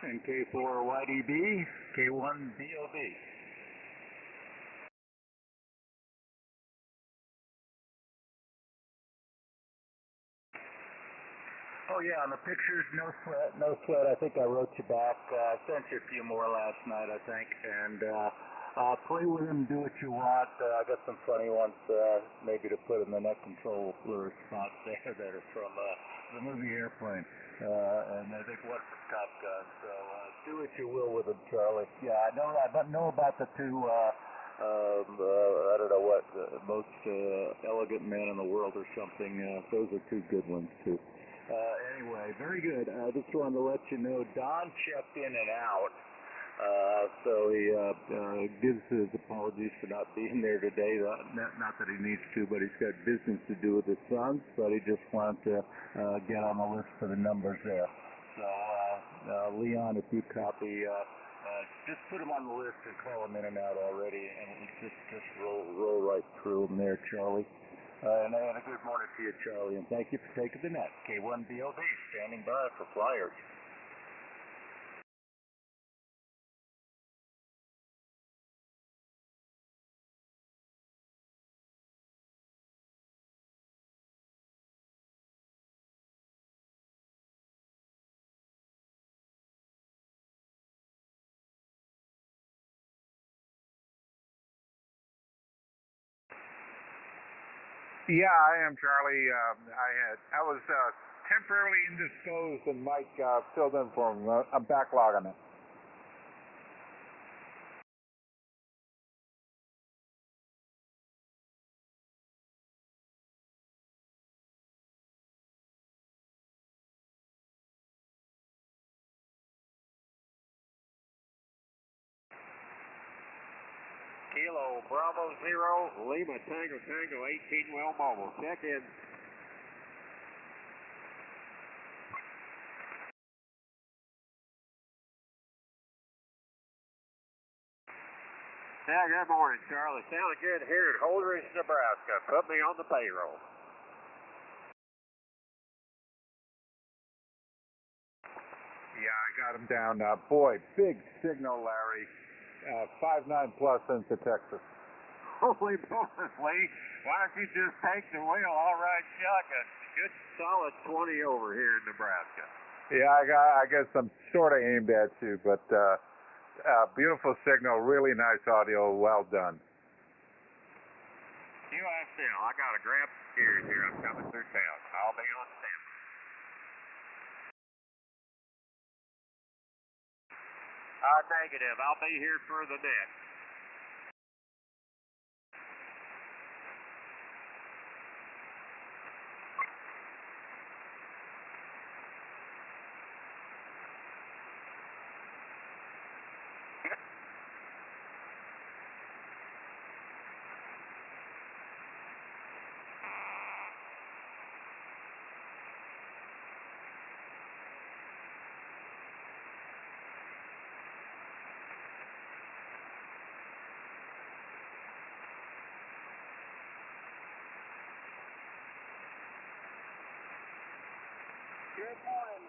and K4YDB, K1BOB. Oh yeah, on the pictures, no sweat, no sweat. I think I wrote you back. I sent you a few more last night, I think. And play with them, do what you want. I got some funny ones, maybe to put in the neck control lure spots there that are from the movie Airplane. And I think one from Top Gun. So do what you will with them, Charlie. Yeah, I know about the two. I don't know what, most elegant man in the world or something. Those are two good ones too. Anyway, very good. Just wanted to let you know, Don checked in and out, so he gives his apologies for not being there today. Not that he needs to, but he's got business to do with his sons, but he just wanted to get on the list for the numbers there. So, Leon, if you copy, just put him on the list and call him in and out already, and just roll right through him there, Charlie. And a good morning to you, Charlie, and thank you for taking the net. K1BOB, standing by for flyers. Yeah, I am, Charlie. I was temporarily indisposed, and Mike filled in for me. I'm backlogging it. Kilo Bravo 0, Lima Tango Tango 18 well mobile. Check in. Yeah, good morning, Charlie. Sounding good here at Holdridge, Nebraska. Put me on the payroll. Yeah, I got him down. Boy, big signal, Larry. 5.9 plus into Texas. Holy moly, Lee. Why don't you just take the wheel? All right, shotgun. Good solid 20 over here in Nebraska. Yeah, I guess I'm sort of aimed at you, but beautiful signal, really nice audio, well done. QSL, I got to grab some gears here. I'm coming through town. I'll be on standby. Negative. I'll be here for the net. Good morning,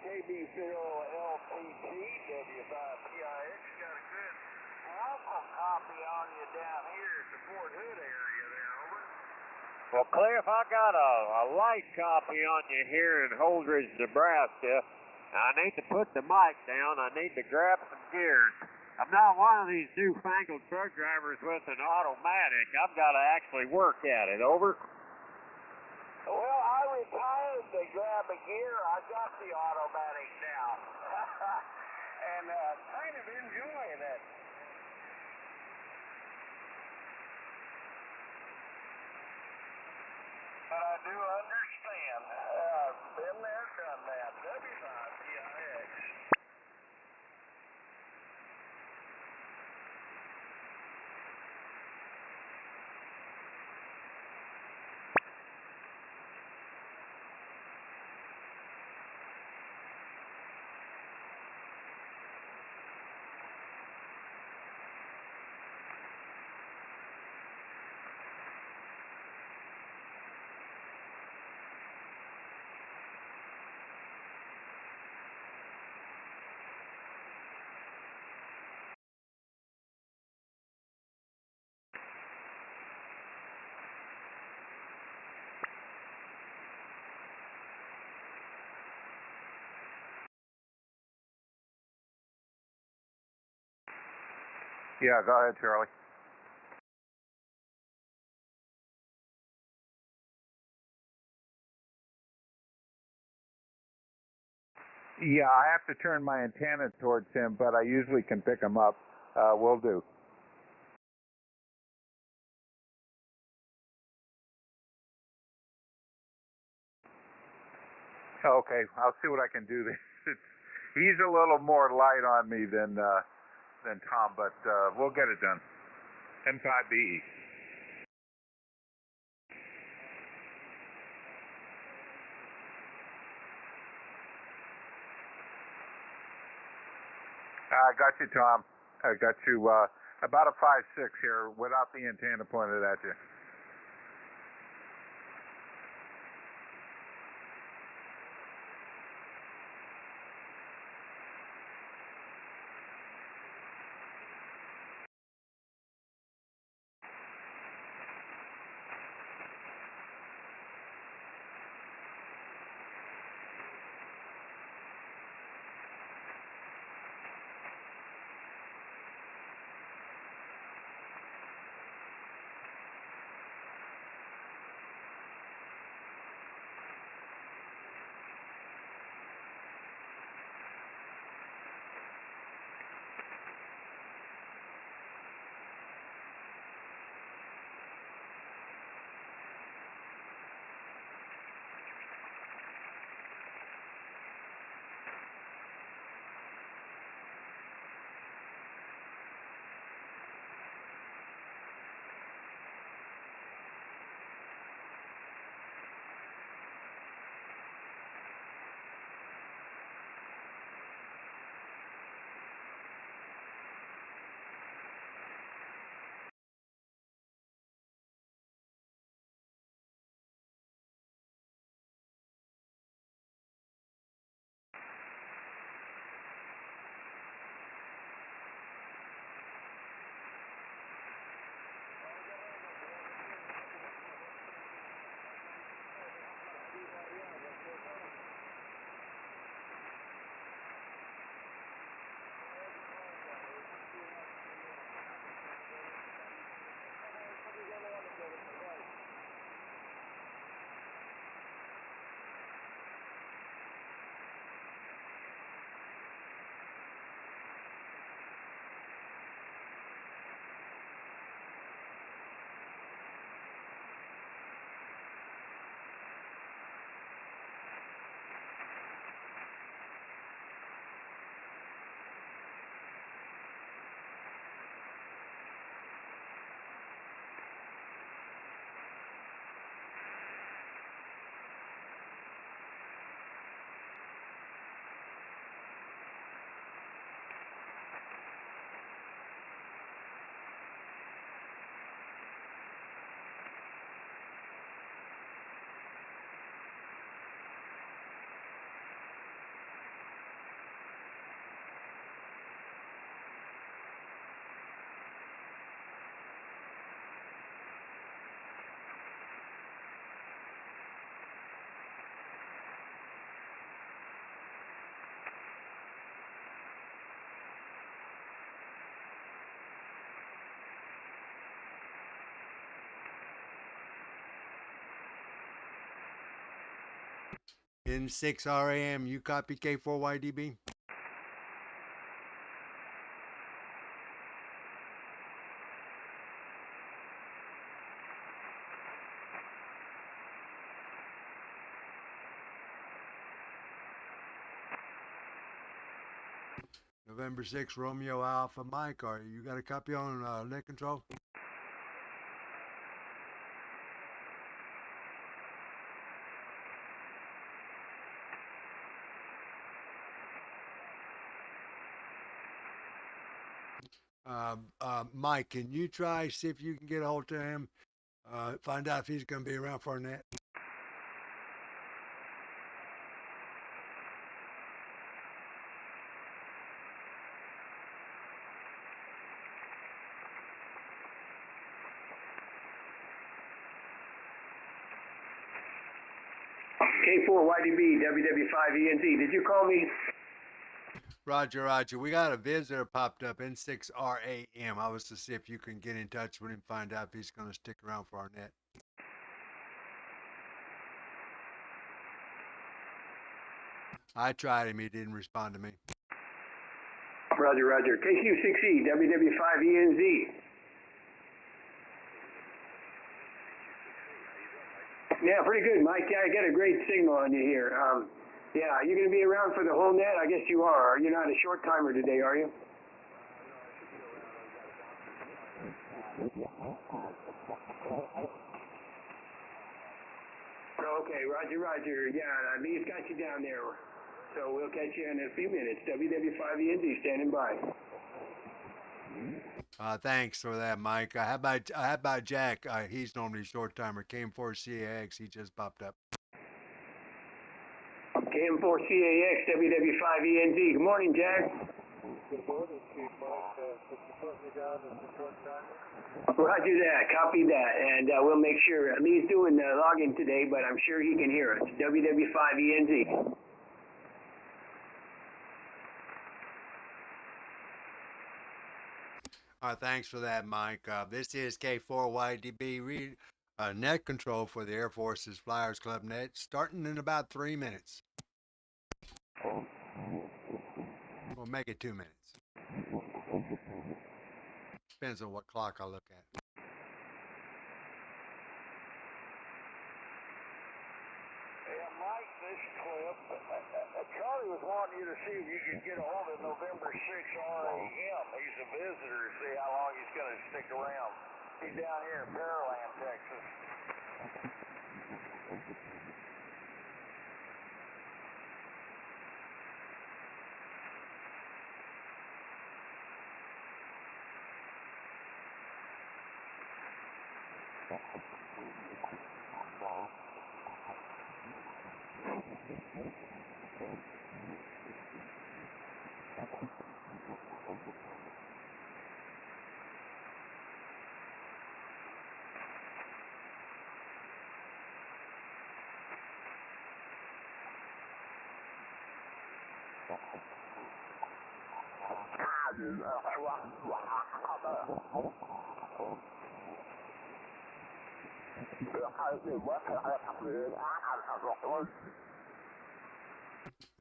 KB0LPT, W5PIX. Got a good local copy on you down here at the Fort Hood area there, over. Well, Cliff, I got a light copy on you here in Holdridge, Nebraska. I need to put the mic down. I need to grab some gears. I'm not one of these newfangled truck drivers with an automatic. I've got to actually work at it. Over. Well, I retired to grab a gear. I got the automatic now. And kind of enjoying it. But I do understand. Been there, done that. W5PIX. Yeah, go ahead, Charlie. Yeah, I have to turn my antenna towards him, but I usually can pick him up. Will do. Okay, I'll see what I can do. He's a little more light on me than Tom, but we'll get it done. N5BE. I got you, Tom. I got you about a 5.6 here without the antenna pointed at you. N6RAM, you copy K4YDB? November 6, Romeo Alpha Mike, are you got a copy on net control? Mike, can you try see if you can get a hold of him? Find out if he's going to be around for a net. K4YDB, WW5ENT. Did you call me? Roger, Roger. We got a visitor popped up, N6RAM. I was to see if you can get in touch with him, find out if he's going to stick around for our net. I tried him. He didn't respond to me. Roger, Roger. KQ6E, WW5ENZ. Yeah, pretty good, Mike. Yeah, I got a great signal on you here. Yeah, you're going to be around for the whole net? I guess you are. You're not a short timer today, are you? Okay, Roger, Roger. Yeah, Lee's got you down there. So we'll catch you in a few minutes. WW5ENZ standing by. Thanks for that, Mike. I had by Jack. He's normally a short timer. K4CAX. He just popped up. KM4CAX, WW5ENZ. Good morning, Jack. Good morning, Chief Mike. Could you put me down as a short timer? Roger that. Copy that. And we'll make sure. Lee's doing the login today, but I'm sure he can hear us. WW5ENZ. Thanks for that, Mike. This is K4YDB net control for the Air Force's Flyers Club net, starting in about 3 minutes. We'll make it 2 minutes. Depends on what clock I look at. Yeah, Mike, this clip, Charlie was wanting you to see if you could get a hold of November 6 RAM. He's a visitor to see how long he's going to stick around. He's down here in Pearland, Texas.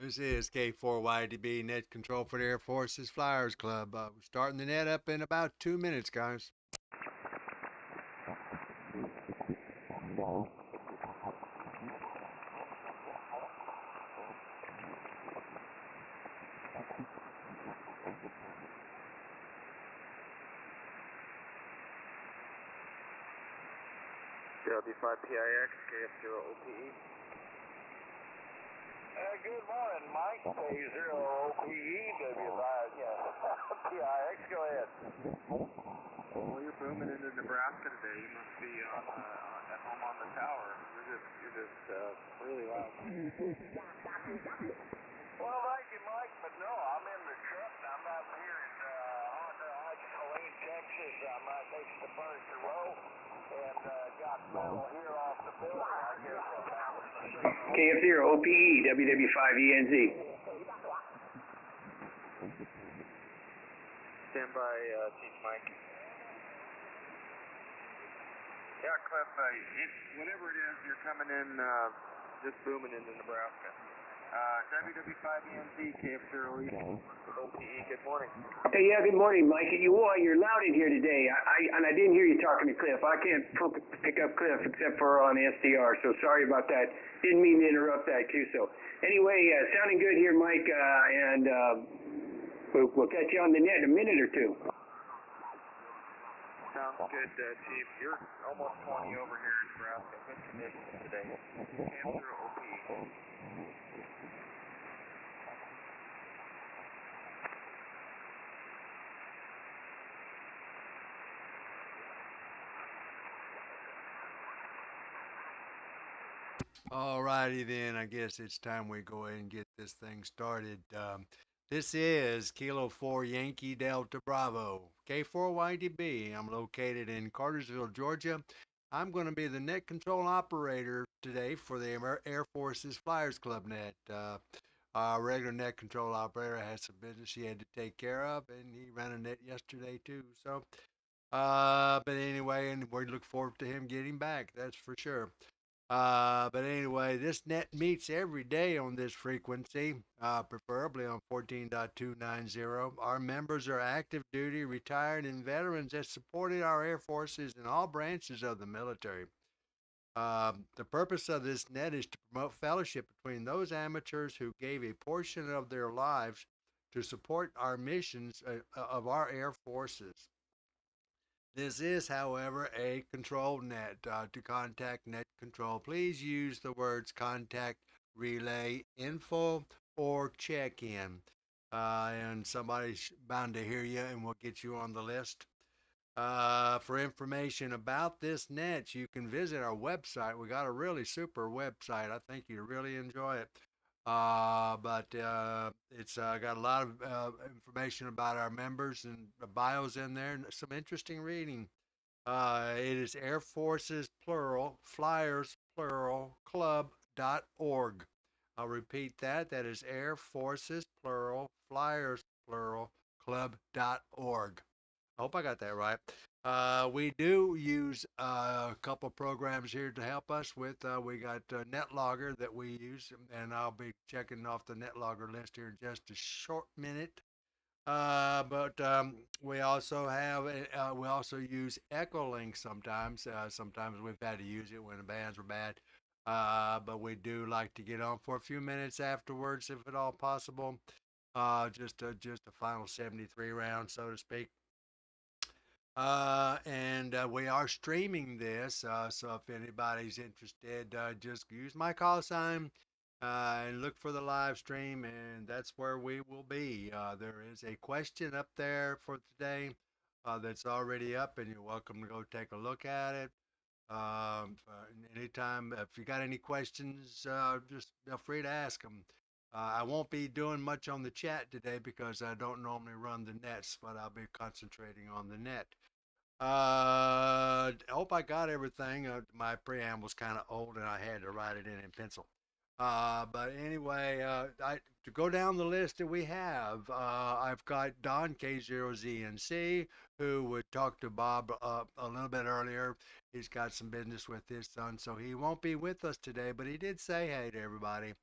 This is K4YDB net control for the Air Force's Flyers Club. We're starting the net up in about 2 minutes, guys. W5PIX, KF0OPE. Good morning, Mike. K0OPE, PIX, go ahead. Well, you're booming into Nebraska today. You must be at home on the tower. You're just really loud. Well, thank you, Mike, but no, I'm in the truck. I'm out here in Killeen, Texas. I'm right next to Furniture Row, and got metal here off the building. I guess that was the signal. KF0OPE, WW5ENZ. Stand by, Chief Mike. Yeah, Cliff, whenever it is, you're coming in, just booming into Nebraska. WW5ENZ, KF0OPE, good morning. Hey, yeah, good morning, Mike. You're loud in here today. I didn't hear you talking to Cliff. I can't pick up Cliff except for on SDR, so sorry about that. Didn't mean to interrupt that, too. So anyway, sounding good here, Mike, and we'll catch you on the net in a minute or two. Sounds good, Chief. You're almost 20 over here in Nebraska. Good conditions today. KF0OPE. Alrighty then, I guess it's time we go ahead and get this thing started. This is Kilo 4 Yankee Delta Bravo, K4YDB. I'm located in Cartersville, Georgia. I'm going to be the net control operator today for the Air Force's Flyers Club net. Our regular net control operator has some business he had to take care of, and he ran a net yesterday too. So, but anyway, and we look forward to him getting back. That's for sure. But anyway, this net meets every day on this frequency, preferably on 14.290. Our members are active duty, retired, and veterans that supported our air forces in all branches of the military. The purpose of this net is to promote fellowship between those amateurs who gave a portion of their lives to support our missions of our air forces. This is, however, a control net. To contact net control, please use the words contact, relay, info, or check in. And somebody's bound to hear you, and we'll get you on the list. For information about this net, you can visit our website. We got a really super website. I think you really enjoy it. But it's got a lot of information about our members and the bios in there, and some interesting reading. It is Air Forces plural, Flyers plural, club.org. I'll repeat that. That is Air Forces plural, Flyers plural, club.org. I hope I got that right. We do use a couple of programs here to help us with. We got NetLogger that we use, and I'll be checking off the NetLogger list here in just a short minute. But we also have we also use Echolink sometimes. Sometimes we've had to use it when the bands were bad. But we do like to get on for a few minutes afterwards, if at all possible. Just a final 73 round, so to speak. And we are streaming this, so if anybody's interested, just use my call sign and look for the live stream, and that's where we will be. There is a question up there for today that's already up, and you're welcome to go take a look at it. Anytime, if you got any questions, just feel free to ask them. I won't be doing much on the chat today because I don't normally run the nets, but I'll be concentrating on the net. I hope I got everything. My preamble's kind of old and I had to write it in pencil. But anyway, to go down the list that we have, I've got Don K0ZNC, who would talk to Bob a little bit earlier. He's got some business with his son, so he won't be with us today, but he did say hey to everybody.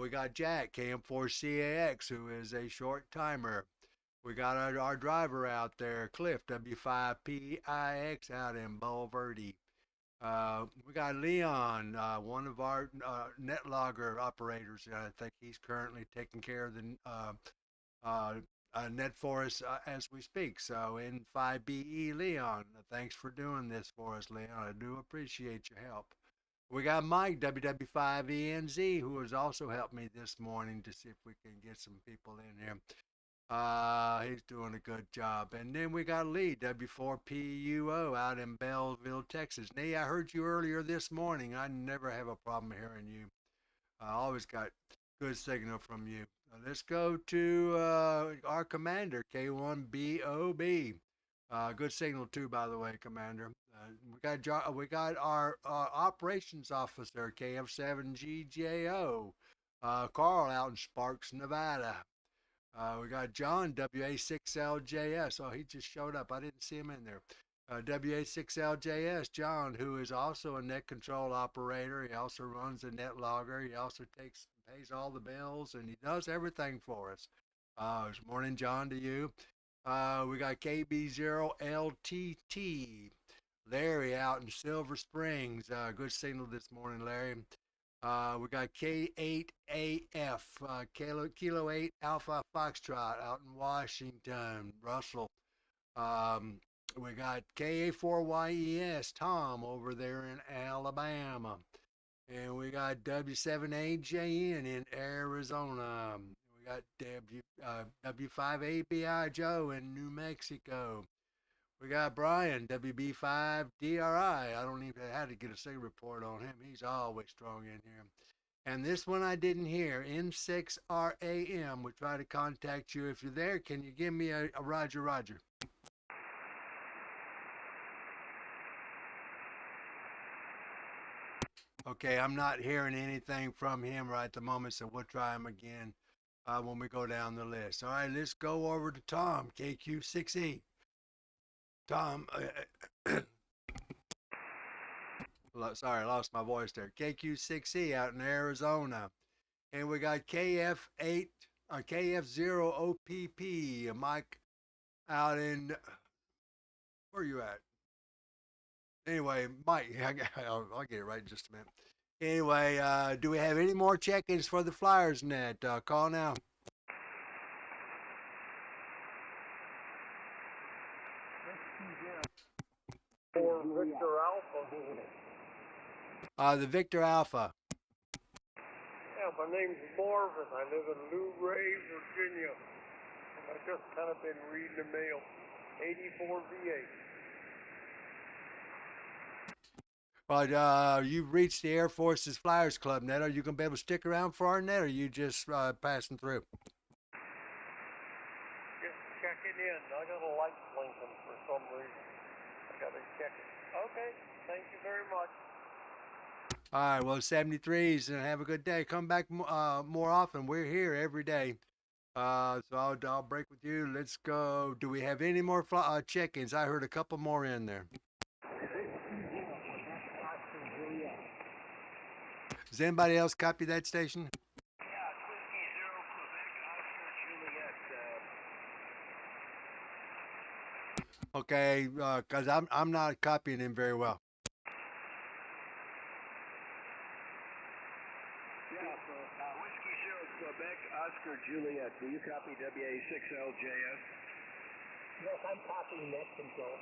We got Jack, KM4CAX, who is a short timer. We got our driver out there, Cliff, W5PIX, out in Bulverde. We got Leon, one of our NetLogger operators. I think he's currently taking care of the net for us as we speak. So N5BE Leon, thanks for doing this for us, Leon. I do appreciate your help. We got Mike, WW5ENZ, who has also helped me this morning to see if we can get some people in here. He's doing a good job. And then we got Lee, W4PUO, out in Belleville, Texas. Lee, I heard you earlier this morning. I never have a problem hearing you. I always got good signal from you. Let's go to our commander, K1BOB. Good signal too, by the way, Commander. We got our operations officer, KF7GJO, Carl, out in Sparks, Nevada. We got John, WA6LJS. Oh, he just showed up. I didn't see him in there. WA6LJS, John, who is also a net control operator. He also runs a net logger. He also pays all the bills, and he does everything for us. Good morning, John, to you. We got KB0LTT, Larry out in Silver Springs. Good signal this morning, Larry. We got K8AF, Kilo 8 Alpha Foxtrot out in Washington, Russell. We got K4YES, Tom, over there in Alabama. And we got W7AJN in Arizona. We got W5ABI Joe in New Mexico. We got Brian, WB5DRI. I don't even have to get a SIG report on him. He's always strong in here. And this one I didn't hear, N6RAM. We try to contact you. If you're there, can you give me a Roger, Roger? Okay, I'm not hearing anything from him right at the moment, so we'll try him again when we go down the list. All right, let's go over to Tom, KQ6E. Tom, sorry, I lost my voice there. KQ6E out in Arizona. And we got KF8, KF0OPP, Mike out in, where are you at? Anyway, Mike, I'll get it right in just a minute. Anyway, do we have any more check-ins for the Flyers net? Call now. For Victor Alpha. The Victor Alpha. Yeah, my name's Marvin. I live in Lou Ray, Virginia. I just kind of been reading the mail. 84 V8. Well, you've reached the Air Force's Flyers Club net. Are you going to be able to stick around for our net, or are you just passing through? Just checking in. I got a light blinking for some reason. I got to check it. Okay, thank you very much. All right, well, 73s, and have a good day. Come back more often. We're here every day. So I'll break with you. Let's go. Do we have any more check-ins? I heard a couple more in there. Does anybody else copy that station? Yeah, Whiskey Zero, Quebec, Oscar, Juliet. Okay, because I'm not copying him very well. Yeah, so Whiskey Zero, Quebec, Oscar, Juliet. Will you copy WA6LJS? Yes, I'm copying net control.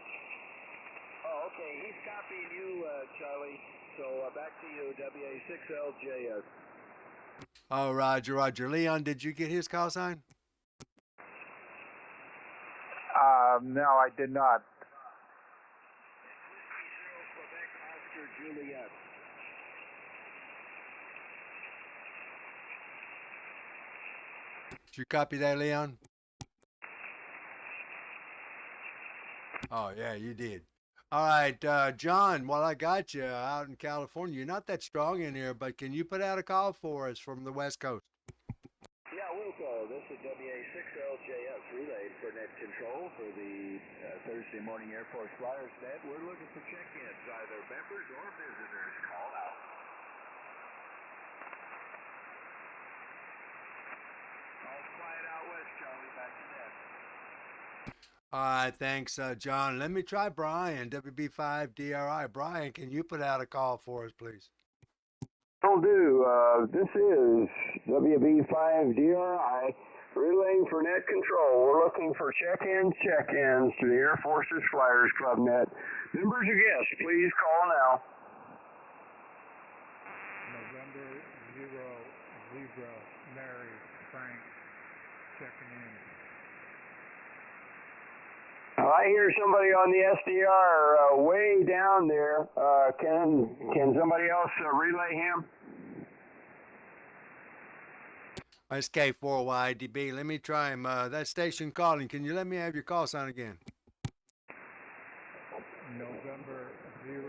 Oh, okay. He's copying you, Charlie. So back to you, WA6LJS. Oh, Roger. Leon, did you get his call sign? No, I did not. Whiskey Zero, Quebec, Oscar, Juliet. Did you copy that, Leon? Oh, yeah, you did. All right, John, while I got you out in California, you're not that strong in here, but can you put out a call for us from the West Coast? Yeah, Wilco, this is WA6LJS relayed for net control for the Thursday morning Air Force Flyers net. We're looking for check-ins, either members or visitors. Call out. All quiet out west, Charlie. Back to net. All right, thanks, John. Let me try Brian, WB5DRI. Brian, can you put out a call for us, please? Will do. This is WB5DRI relaying for net control. We're looking for check-ins to the Air Force's Flyers Club net. Members or guests, please call now. November 0, Zebra, Mary, Frank, checking in. I hear somebody on the SDR way down there. Can somebody else relay him? It's K4YDB. Let me try him. That station calling. Can you let me have your call sign again? November 0,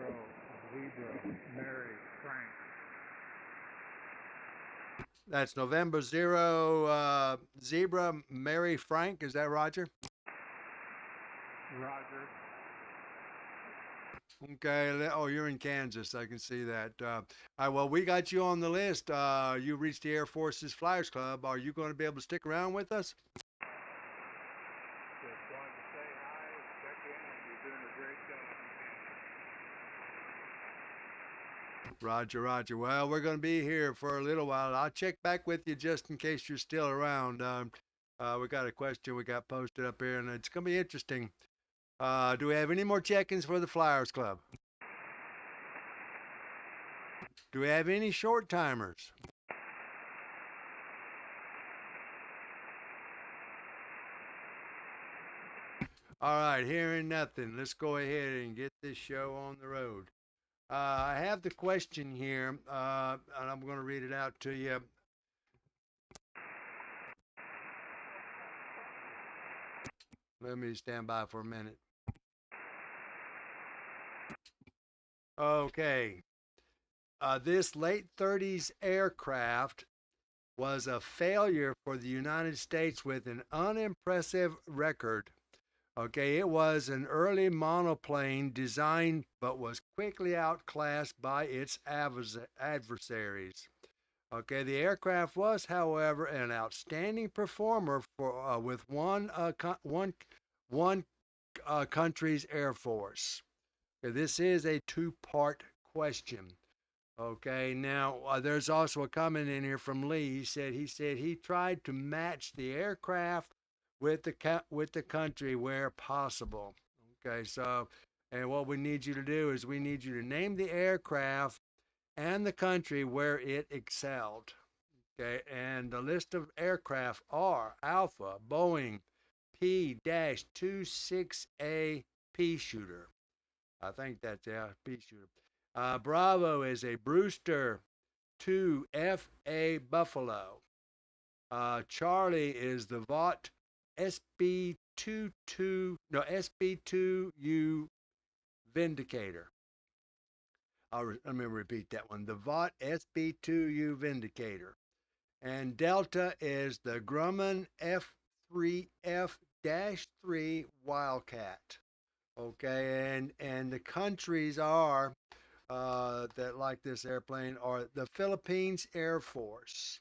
Zebra, Mary, Frank. That's November 0, Zebra, Mary, Frank. Is that Roger? Roger. Okay. Oh, you're in Kansas. I can see that. All right. Well, we got you on the list. You reached the Air Force's Flyers Club. Are you going to be able to stick around with us? Just wanted to say hi, check in, and you're doing a great job. Roger. Well, we're going to be here for a little while. I'll check back with you just in case you're still around. We got a question we got posted up here, and it's going to be interesting. Do we have any more check-ins for the Flyers Club? Do we have any short timers? All right, hearing nothing. Let's go ahead and get this show on the road. I have the question here, and I'm going to read it out to you. Let me stand by for a minute. Okay. this late 30s aircraft was a failure for the United States with an unimpressive record. Okay, it was an early monoplane designed but was quickly outclassed by its adversaries. Okay, the aircraft was, however, an outstanding performer for with one country's air force. Okay, this is a two-part question. Okay, now there's also a comment in here from Lee. He said he tried to match the aircraft with the country where possible. Okay, so and what we need you to do is we need you to name the aircraft and the country where it excelled. Okay, and the list of aircraft are Alpha, Boeing P-26A P shooter. I think that's P shooter. Bravo is a Brewster 2 FA Buffalo. Charlie is the Vought SB2U Vindicator. Let me repeat that one. The Vought SB2U Vindicator. And Delta is the Grumman F3F-3 Wildcat. Okay, and the countries are that like this airplane are the Philippines Air Force.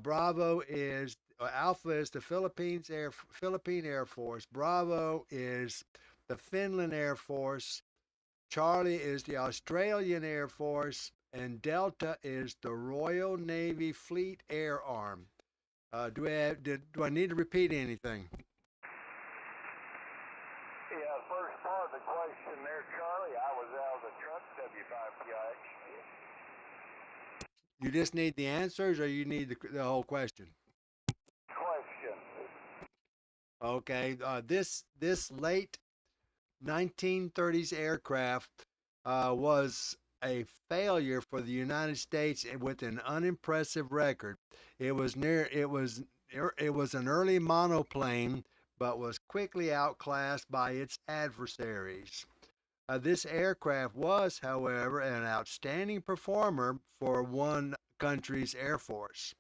Bravo is Alpha is the Philippine Air Force. Bravo is the Finland Air Force. Charlie is the Australian Air Force, and Delta is the Royal Navy Fleet Air Arm. Do I need to repeat anything? Yeah, first part of the question there, Charlie, I was out of the truck, W5PIX. You just need the answers, or you need the whole question? Question. Okay, this late 1930s aircraft was a failure for the United States with an unimpressive record. It was an early monoplane, but was quickly outclassed by its adversaries. This aircraft was, however, an outstanding performer for one country's air force.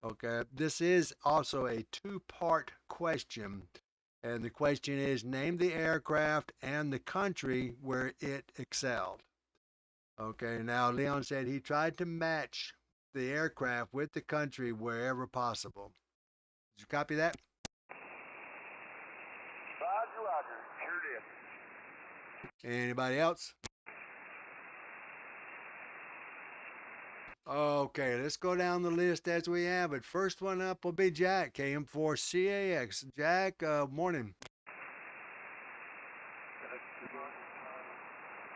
Okay, this is also a two-part question. And the question is, name the aircraft and the country where it excelled. Okay, now Leon said he tried to match the aircraft with the country wherever possible. Did you copy that? Roger, Roger. Sure did. Anybody else? Okay, let's go down the list as we have it. First one up will be Jack, KM4CAX. Jack, morning.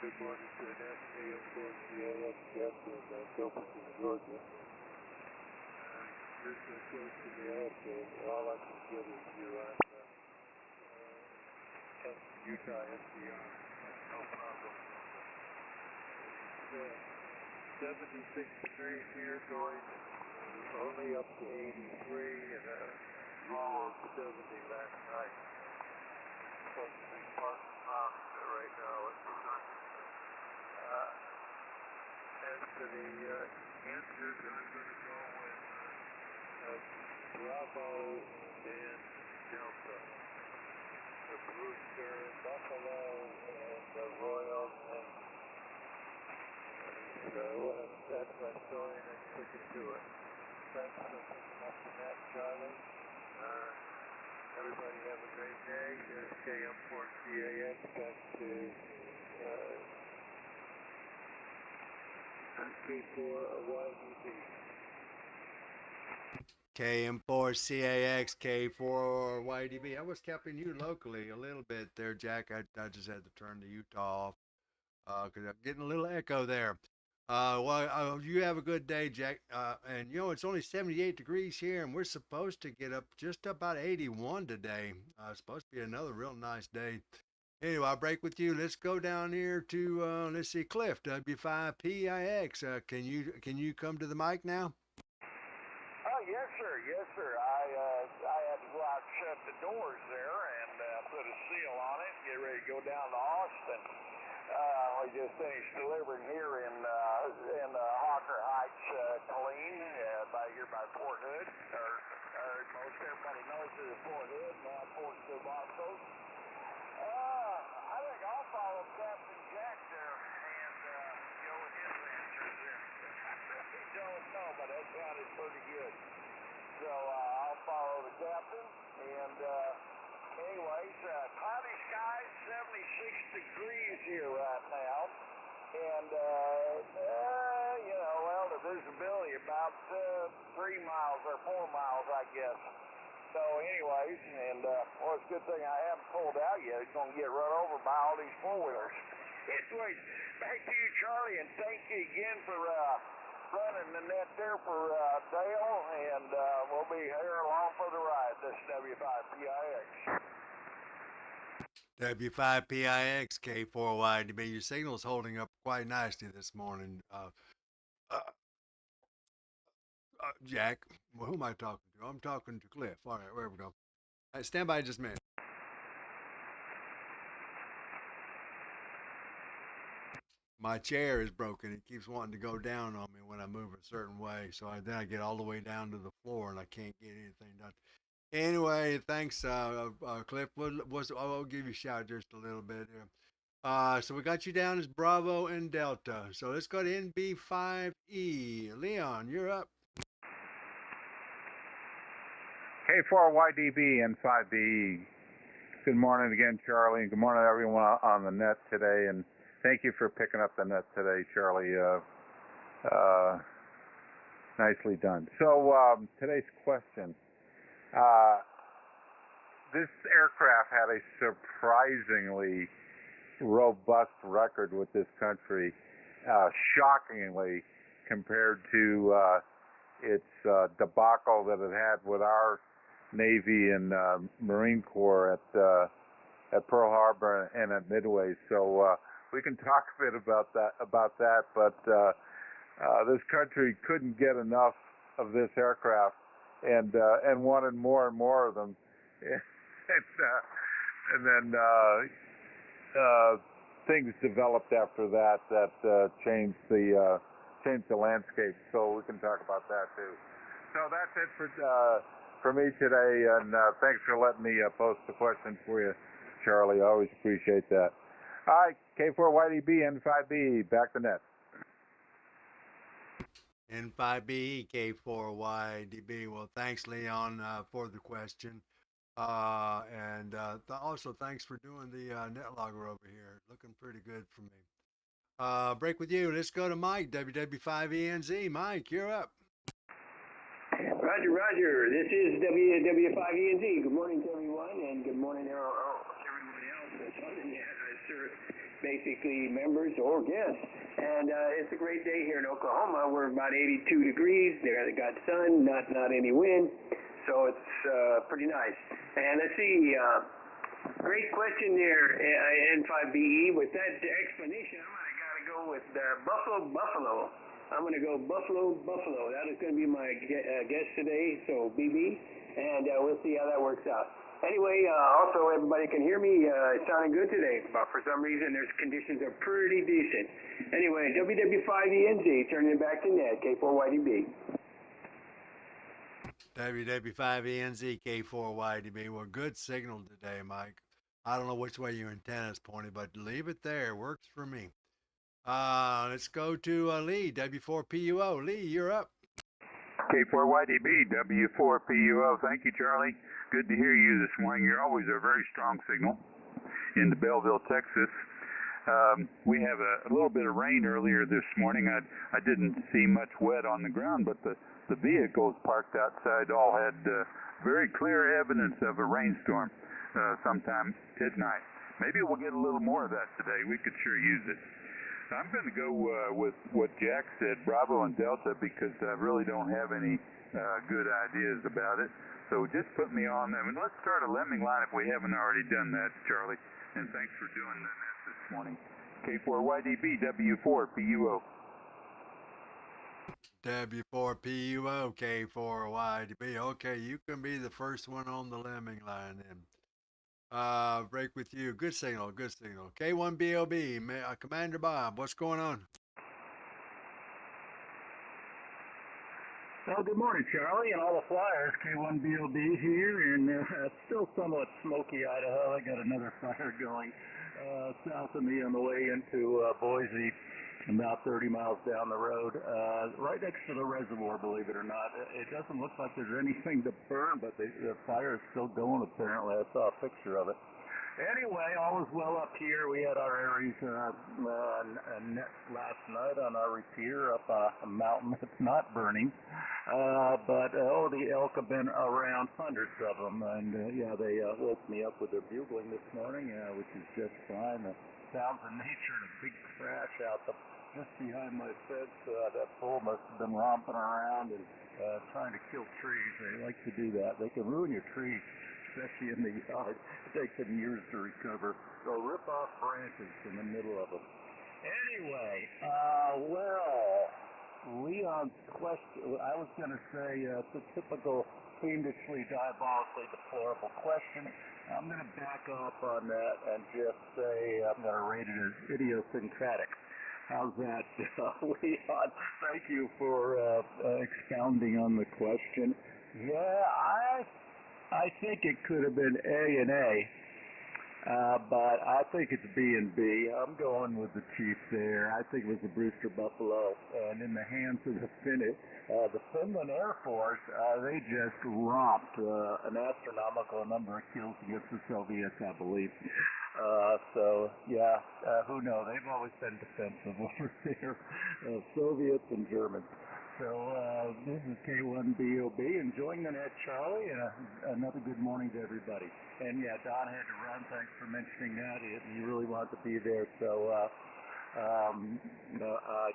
Good morning to an KM4CAX guest in Gilberton, Georgia. This is close to the airport. All I can get is you on Utah SDR. No problem. It's 76 degrees here, going only up to 83 and a low of 70 last night. Supposed to be partly cloudy right now at the sun. As to the answers, I'm going to go with Bravo and Delta. The Brewster, Buffalo, and the Royal Navy. So that's my story, and I'm sticking to it. Thanks for picking up the net, Charlie. Everybody have a great day. Here's KM4CAX. Back to K4YDB. KM4CAX, K4YDB. I was capping you locally a little bit there, Jack. I just had to turn the Utah off because I'm getting a little echo there. You have a good day, Jack. And you know, it's only 78 degrees here, and we're supposed to get up just about 81 today. It's supposed to be another real nice day. Anyway, I'll break with you. Let's go down here to let's see, Cliff, W5PIX. Can you come to the mic now? Oh, yes, sir. Yes, sir. I had to go out and shut the doors there and put a seal on it, get ready to go down to Austin. We just finished delivering here in Colleen, here by Fort Hood, or most everybody knows it as Fort Hood, now Fort Dubasso. I think I'll follow Captain Jack there and go with his answers there. I really don't know, but that sounded pretty good. So I'll follow the captain. And anyways, cloudy skies, 76 degrees here right now. And, the visibility about 3 miles or 4 miles, I guess. So anyways, and it's a good thing I haven't pulled out yet. He's going to get run over by all these four-wheelers. Anyways, back to you, Charlie, and thank you again for running the net there for Dale, and we'll be here along for the ride, this W5PIX. W5PIX, K4YDB. Your signal's holding up quite nicely this morning. Jack, well, who am I talking to? I'm talking to Cliff. All right, where we go. Stand by just a minute. My chair is broken. It keeps wanting to go down on me when I move a certain way. So then I get all the way down to the floor and I can't get anything done. Anyway, thanks, Cliff. I'll give you a shout just a little bit here. So we got you down as Bravo and Delta. So let's go to NB5E. Leon, you're up. K4YDB and 5BE. Good morning again, Charlie, and good morning to everyone on the net today. And thank you for picking up the net today, Charlie. Nicely done. So today's question. This aircraft had a surprisingly robust record with this country, shockingly, compared to its debacle that it had with our Navy and Marine Corps at Pearl Harbor and at Midway. So we can talk a bit about that. But this country couldn't get enough of this aircraft and wanted more and more of them. And then things developed after that changed the landscape. So we can talk about that too. So that's it for me today, and thanks for letting me post the question for you, Charlie. I always appreciate that. All right, K4YDB, N5B, back to net. N5B, K4YDB. Well, thanks, Leon, for the question. And also thanks for doing the net logger over here. Looking pretty good for me. Break with you. Let's go to Mike, WW5ENZ. Mike, you're up. Roger. This is WW5ENZ. Good morning to everyone, and good morning to everybody else that's on the net. Basically members or guests. And it's a great day here in Oklahoma. We're about 82 degrees. They got sun, not any wind. So it's pretty nice. And let's see, great question there, N5BE. With that explanation, I'm going to gotta go with Buffalo. I'm going to go Buffalo. That is going to be my guest today, so BB. And we'll see how that works out. Anyway, also everybody can hear me. It's sounding good today, but for some reason their conditions are pretty decent. Anyway, WW5ENZ, turning it back to Ned, K4YDB. WW5ENZ, K4YDB. Well, good signal today, Mike. I don't know which way your antenna's pointed, but leave it there. Works for me. Let's go to Lee, W4PUO. Lee, you're up. K4YDB, W4PUO. Thank you, Charlie. Good to hear you this morning. You're always a very strong signal into Belleville, Texas. We have a little bit of rain earlier this morning. I didn't see much wet on the ground, but the vehicles parked outside all had very clear evidence of a rainstorm sometime at night. Maybe we'll get a little more of that today. We could sure use it. I'm going to go with what Jack said, Bravo and Delta, because I really don't have any good ideas about it. So just put me on them. And let's start a lemming line if we haven't already done that, Charlie. And thanks for doing that this morning. K4YDB, W4PUO. W4PUO, K4YDB. Okay, you can be the first one on the lemming line then. Break with you. Good signal. K1BOB, Commander Bob, what's going on? Well, good morning, Charlie, and all the flyers. K4YDB here, and it's still somewhat smoky, Idaho. I got another fire going south of me on the way into Boise, about 30 miles down the road, right next to the reservoir, believe it or not. It doesn't look like there's anything to burn, but the fire is still going, apparently. I saw a picture of it. Anyway, all is well up here. We had our Aries net last night on our repeater up a mountain that's not burning. But the elk have been around, hundreds of them. And yeah, they woke me up with their bugling this morning, which is just fine. The sounds of nature and a big crash out just behind my fence. That bull must have been romping around and trying to kill trees. They like to do that. They can ruin your trees, especially in the yard. It takes them years to recover. They'll rip off branches in the middle of them. Anyway, Leon's question, I was going to say it's a typical fiendishly, diabolically deplorable question. I'm going to back off on that and just say I'm going to rate it as idiosyncratic. How's that, Leon? Thank you for expounding on the question. Yeah, I think it could have been A and A, but I think it's B and B. I'm going with the Chief there. I think it was the Brewster Buffalo, and in the hands of the Finland Air Force, they just romped an astronomical number of kills against the Soviets, I believe. So, yeah, who knows? They've always been defensive over there, Soviets and Germans. So this is K4YDB, enjoying the net, Charlie, and another good morning to everybody. And yeah, Don had to run. Thanks for mentioning that. He really wanted to be there, so I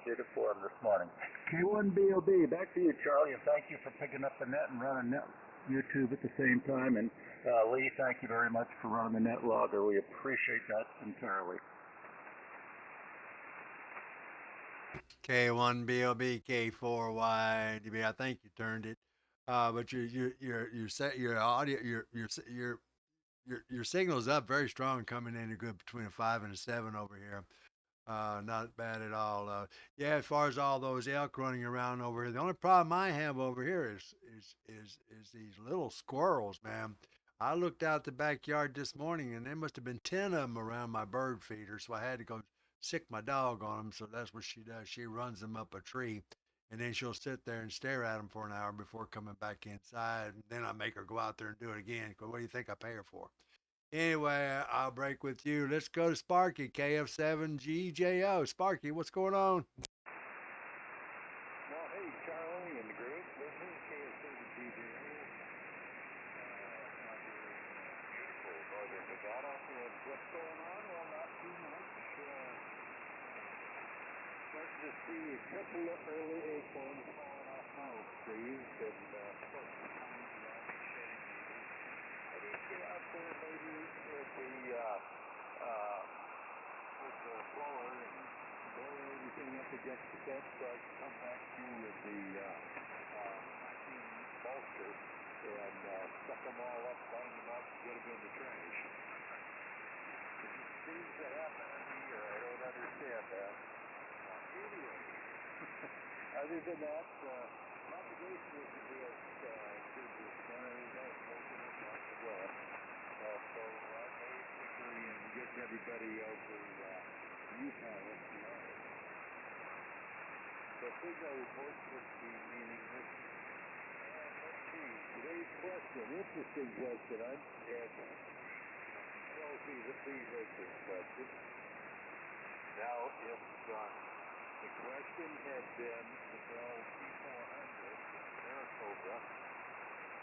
did it for him this morning. K4YDB, back to you, Charlie, and thank you for picking up the net and running net YouTube at the same time. And Lee, thank you very much for running the net logger. We appreciate that entirely. K4YDB, K4YDB. I think you turned it, but your audio, your signal's up very strong, coming in a good between a 5 and a 7 over here. Not bad at all. Yeah, as far as all those elk running around over here, the only problem I have over here is these little squirrels, man. I looked out the backyard this morning, and there must have been 10 of them around my bird feeder, so I had to go sick my dog on them. So that's what she does. She runs them up a tree, and then she'll sit there and stare at them for an hour before coming back inside. And then I make her go out there and do it again. What do you think I pay her for? Anyway, I'll break with you. Let's go to Sparky, KF7GJO. Sparky, what's going on? Well, hey, Charlie and the group. This is K4YDB. Beautiful northern Nevada. And what's going on? Well, not too much. Starting to see a couple of early acorns falling off my oak trees, and I need to get out there maybe with the blower and blow everything up against the fence so I can come back to you with the vacuum mulcher and suck them all up, line them up, and get them in the trash. It just seems to happen every year. I don't understand that. Anyway, other than that, propagation is a real good this morning. I was making it like it was. So I made history and getting everybody over Utah with the yard. The signal report should be meaningless. Let's see, today's question, interesting question. Well, please answer this question. Now, if the question had been the Bell T400 Maricopa,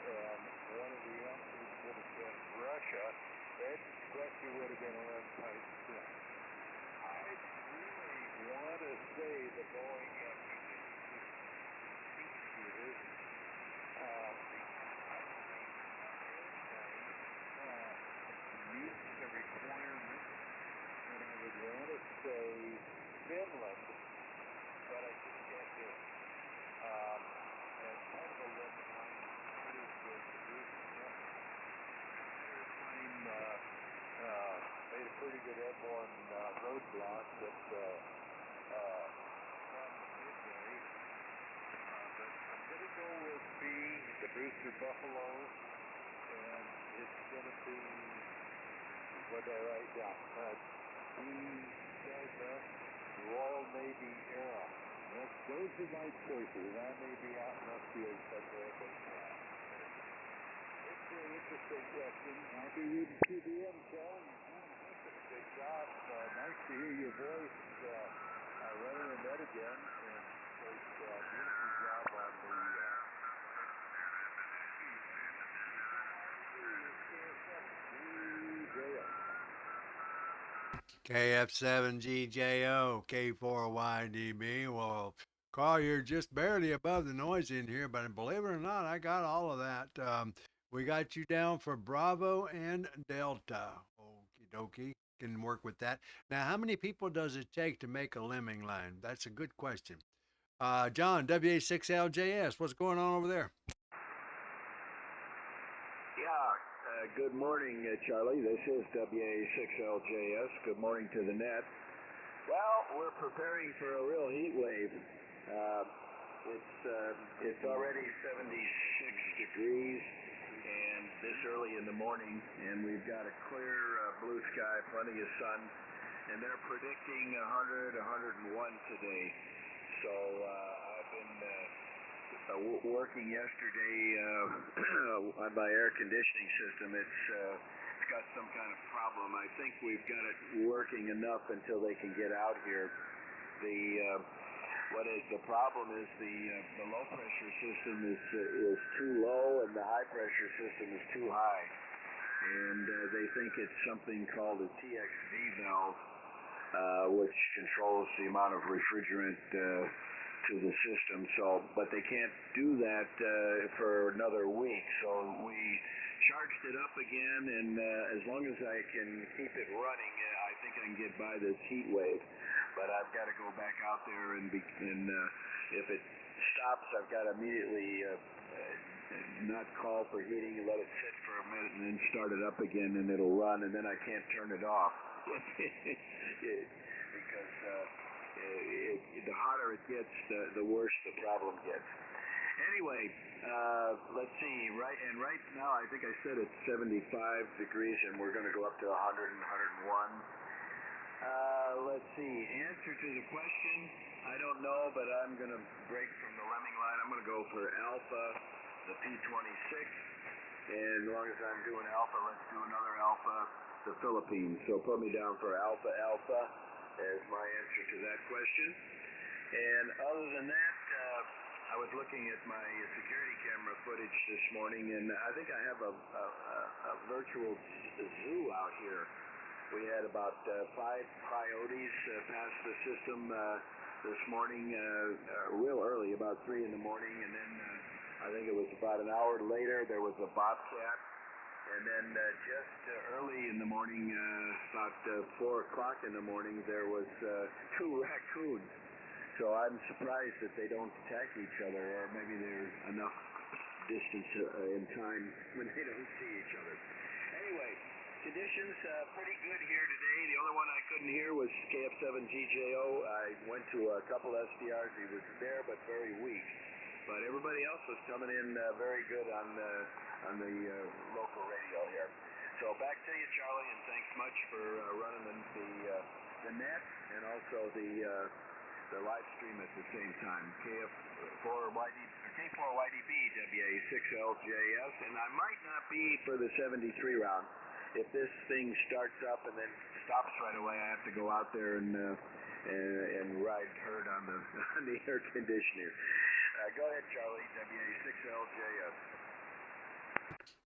and one of the answers would have been Russia, that question would have been a lead-pipe still. I really want to say the Boeing F-16 meets the requirement, and I would want to say Finland, but I just can't do it. And kind of a limit line started with the Brewster airplane made a pretty good airborne roadblock that from Midway. But I'm going to Echo will be the Brewster Buffalo, and it's going to be, what did I write down? Royal Navy era. Those are my choices, and I may be out in the field somewhere, but it's an interesting question. I'll be reading TBM, Joe. Good job. Nice to hear your voice. Running in that again, and beautiful job on the KF7GJO, K4YDB. Well, Carl, you're just barely above the noise in here, but believe it or not, I got all of that. We got you down for Bravo and Delta. Okie dokie. Can work with that. Now, how many people does it take to make a lemming line? That's a good question. John, WA6LJS, what's going on over there? Yeah, good morning, Charlie. This is WA6LJS. Good morning to the net. Well, we're preparing for a real heat wave. It's already 76 degrees and this early in the morning, and we've got a clear blue sky, plenty of sun, and they're predicting 100, 101 today. So I've been working yesterday on my air conditioning system. It's got some kind of problem. I think we've got it working enough until they can get out here. The problem is the low pressure system is too low and the high pressure system is too high, and they think it's something called a TXV valve, which controls the amount of refrigerant to the system. So, but they can't do that for another week. So we charged it up again, and as long as I can keep it running, I think I can get by this heat wave. But I've got to go back out there, and if it stops, I've got to immediately not call for heating and let it sit for a minute, and then start it up again, and it'll run, and then I can't turn it off because the hotter it gets, the worse the problem gets. Anyway, let's see. Right now, I think I said it's 75 degrees, and we're going to go up to 100 and 101. Let's see. Answer to the question, I don't know, but I'm going to break from the lemming line. I'm going to go for Alpha, the P26. And as long as I'm doing Alpha, let's do another Alpha, the Philippines. So put me down for Alpha Alpha as my answer to that question. And other than that, I was looking at my security camera footage this morning, and I think I have a virtual zoo out here. We had about 5 coyotes pass the system this morning, real early, about 3 in the morning, and then I think it was about an hour later there was a bobcat, and then just early in the morning, about 4 o'clock in the morning, there was 2 raccoons. So I'm surprised that they don't attack each other, or maybe there's enough distance in time when they don't see each other. Anyway, conditions pretty good here today. The only one I couldn't hear was KF7GJO. I went to a couple SDRs. He was there, but very weak. But everybody else was coming in very good on the local radio here. So back to you, Charlie, and thanks much for running the net and also the live stream at the same time. K4YDB, WA6LJS, and I might not be for the 73 round. If this thing starts up and then stops right away, I have to go out there and ride herd on the air conditioner. Go ahead, Charlie.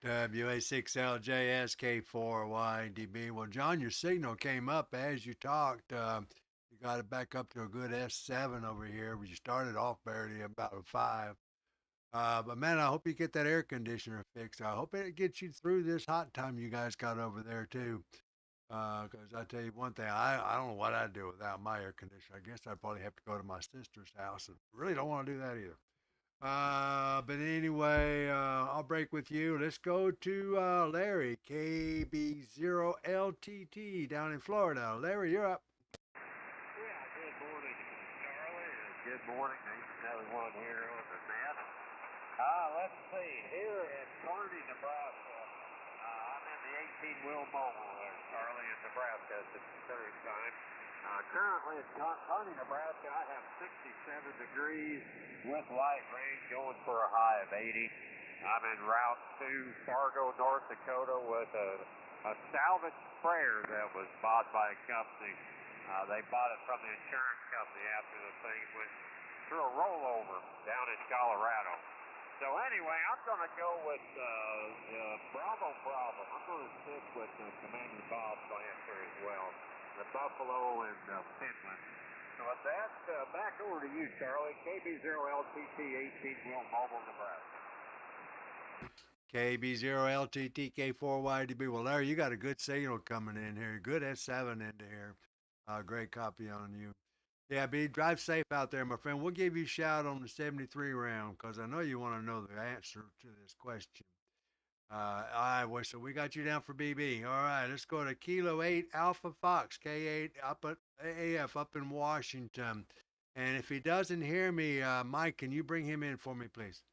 WA6LJS, K4YDB. Well, John, your signal came up as you talked. You got it back up to a good S7 over here. You started off barely about a 5. But man, I hope you get that air conditioner fixed. I hope it gets you through this hot time you guys got over there too. Because I tell you one thing, I don't know what I'd do without my air conditioner. I guess I'd probably have to go to my sister's house, and really don't want to do that either. But anyway, I'll break with you. Let's go to Larry, KB0LTT down in Florida. Larry, you're up. Yeah, good morning, Charlie, and good morning to each and every one here on the net. Let's see. Here in Kearney, Nebraska, I'm in the 18-wheel mobile there, Charlie, in Nebraska at the current time. Currently in Kearney, Nebraska, I have 67 degrees with light rain going for a high of 80. I'm en route to Fargo, North Dakota with a salvage sprayer that was bought by a company. They bought it from the insurance company after the thing went through a rollover down in Colorado. So anyway, I'm going to go with the Bravo. I'm going to stick with Commander Bob's answer as well, the Buffalo and Finland. So with that, back over to you, Charlie. KB0LTT 18-wheel mobile, Nebraska. KB0LTT K4YDB. Well, Larry, you got a good signal coming in here. Good S7 into here. Great copy on you. Yeah, B, drive safe out there, my friend. We'll give you a shout on the 73 round because I know you want to know the answer to this question. All right, well, so we got you down for BB. All right, let's go to Kilo 8 Alpha Fox, K8 up at AF up in Washington. And if he doesn't hear me, Mike, can you bring him in for me, please?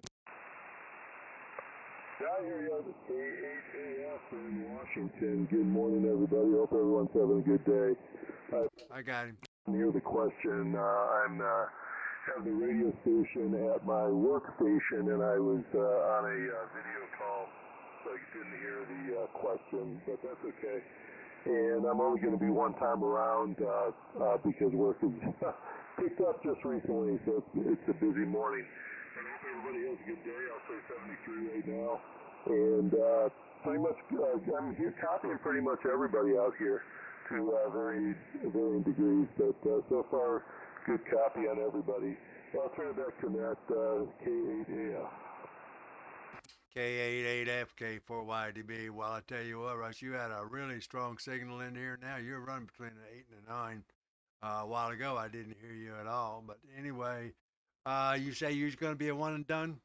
Yeah, I hear you. K8AF in Washington. Good morning, everybody. Hope everyone's having a good day. I got him. Hear the question. I'm have the radio station at my workstation, and I was on a video call, so I didn't hear the question, but that's okay. And I'm only going to be one time around because work has picked up just recently, so it's a busy morning. I hope everybody has a good day. I'll say 73 right now, and pretty much I'm here copying pretty much everybody out here to varying degrees, but so far, good copy on everybody. I'll turn it back to Matt, K8AF. K88F, K4YDB. Well, I tell you what, Russ, you had a really strong signal in here. Now you're running between an 8 and a 9. A while ago, I didn't hear you at all. But anyway, you say you're going to be a one and done?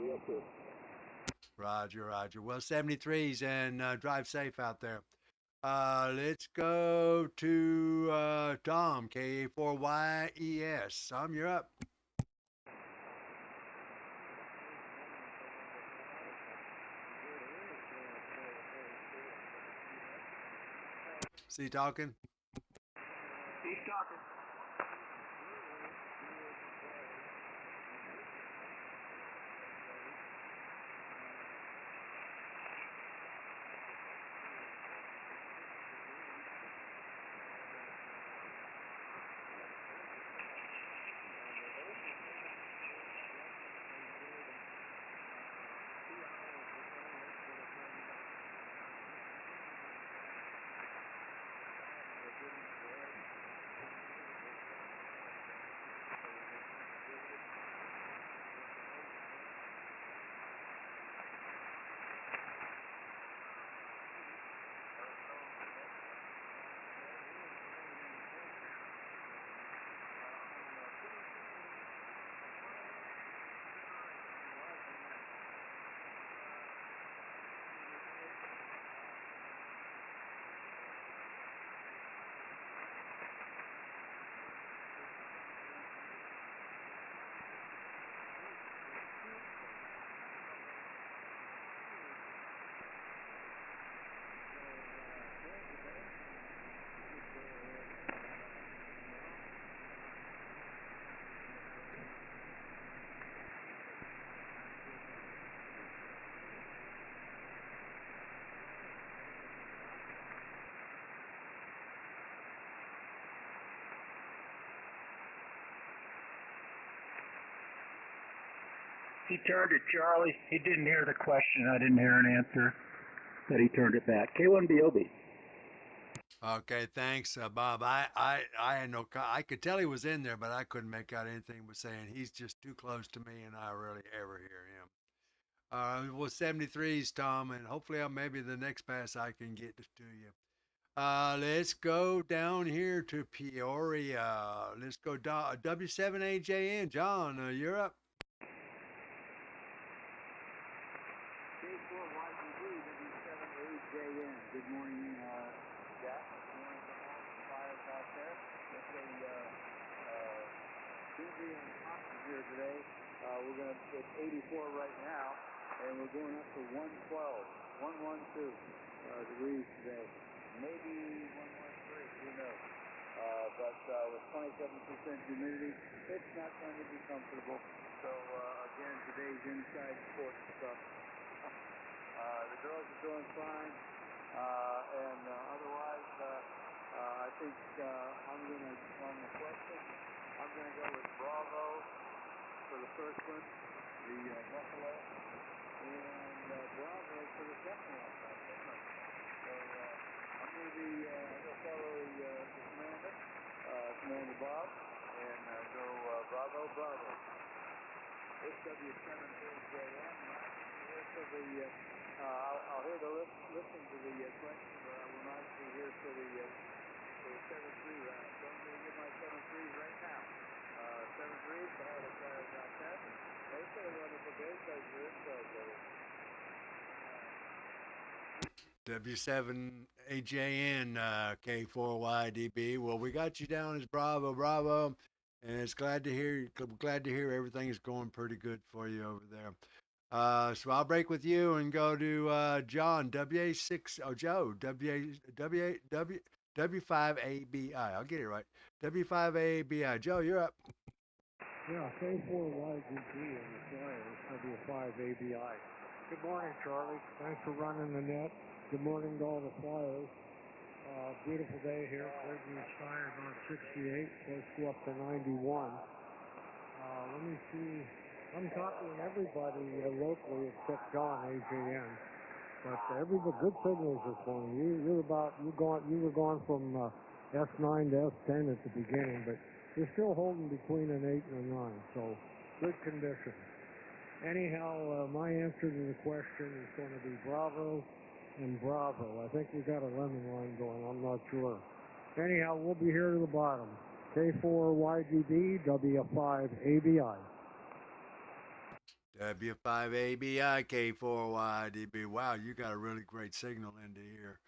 Yes, sir. Roger, Roger. Well, 73s and drive safe out there. Let's go to Tom, K4YES. Tom, you're up. Is he talking? He's talking. He turned to Charlie. He didn't hear the question. I didn't hear an answer. But he turned it back. K1BOB. Okay, thanks, Bob. I had no. I could tell he was in there, but I couldn't make out anything but saying he's just too close to me, and I rarely ever hear him. Well, 73s, Tom, and hopefully maybe the next pass I can get to you. Let's go down here to Peoria. Let's go W7AJN. John, you're up. K4YDB, W7AJN. Good morning, Jack. Good morning to all the fires out there. It's a busy and hot here today. It's 84 right now, and we're going up to 112 degrees today. Maybe 113, who knows? But with 27% humidity, it's not going to be comfortable. So again, today's inside sports stuff. The girls are doing fine, and otherwise, I think I'm going to, on the question, I'm going to go with Bravo for the first one, the Buffalo, and Bravo for the second one. So I'm going to be, I'm going to follow the commander, Commander Bob, and go Bravo, Bravo. HW7JM, I'll hear listen to the question, but I will not be here for the 7-3 round. So I'm going to get my 7-3s right now. 7-3s, so I'll declare about that. They say a wonderful day, because you're in charge of it. W7AJN, K4YDB. Well, we got you down as Bravo, Bravo, and it's glad to hear. Glad to hear everything is going pretty good for you over there. So I'll break with you and go to John WA6. Oh, Joe W5ABI. I'll get it right. W5ABI. Joe, you're up. Yeah, K4YDB in the Flyers, W5ABI. Good morning, Charlie. Thanks for running the net. Good morning to all the Flyers. Beautiful day here. Clayton Stein on 68, supposed to go up to 91. Let me see. I'm talking to everybody locally except John, AJN. But everybody, good signals this morning. You were going from S9 to S10 at the beginning, but you're still holding between an 8 and a 9, so good condition. Anyhow, my answer to the question is going to be Bravo and Bravo. I think we got a lemon line going. I'm not sure. Anyhow, we'll be here to the bottom. K4YDB, W5ABI. W5ABI, K4YDB. Wow, you got a really great signal into here.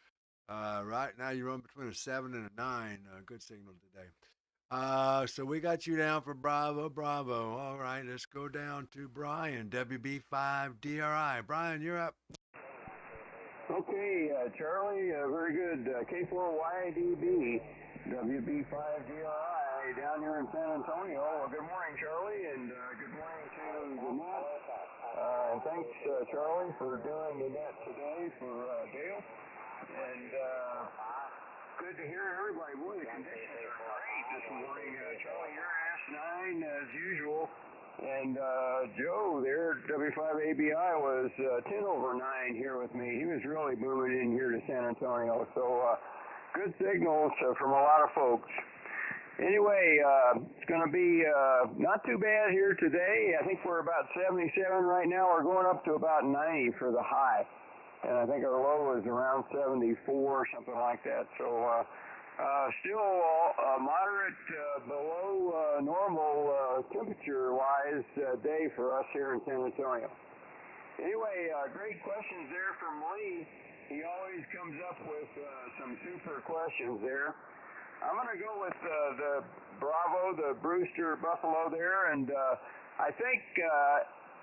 Right now you run between a 7 and a 9. Good signal today. So we got you down for Bravo, Bravo. All right, let's go down to Brian, WB5DRI. Brian, you're up. Okay, Charlie, very good. K4YDB, WB5DRI, down here in San Antonio. Well, good morning, Charlie, and good morning to the net. And thanks, Charlie, for doing the net today for Dale. And good to hear everybody. Boy, the conditions are great this morning. Charlie, you're S9 as usual. And Joe there, W5ABI, was 10 over 9 here with me. He was really moving in here to San Antonio. So good signals from a lot of folks. Anyway, it's going to be not too bad here today. I think we're about 77 right now. We're going up to about 90 for the high. And I think our low is around 74 or something like that. So still moderate below normal temperature-wise day for us here in San Antonio. Anyway, great questions there from Lee. He always comes up with some super questions there. I'm going to go with the Bravo, the Brewster Buffalo there, and I think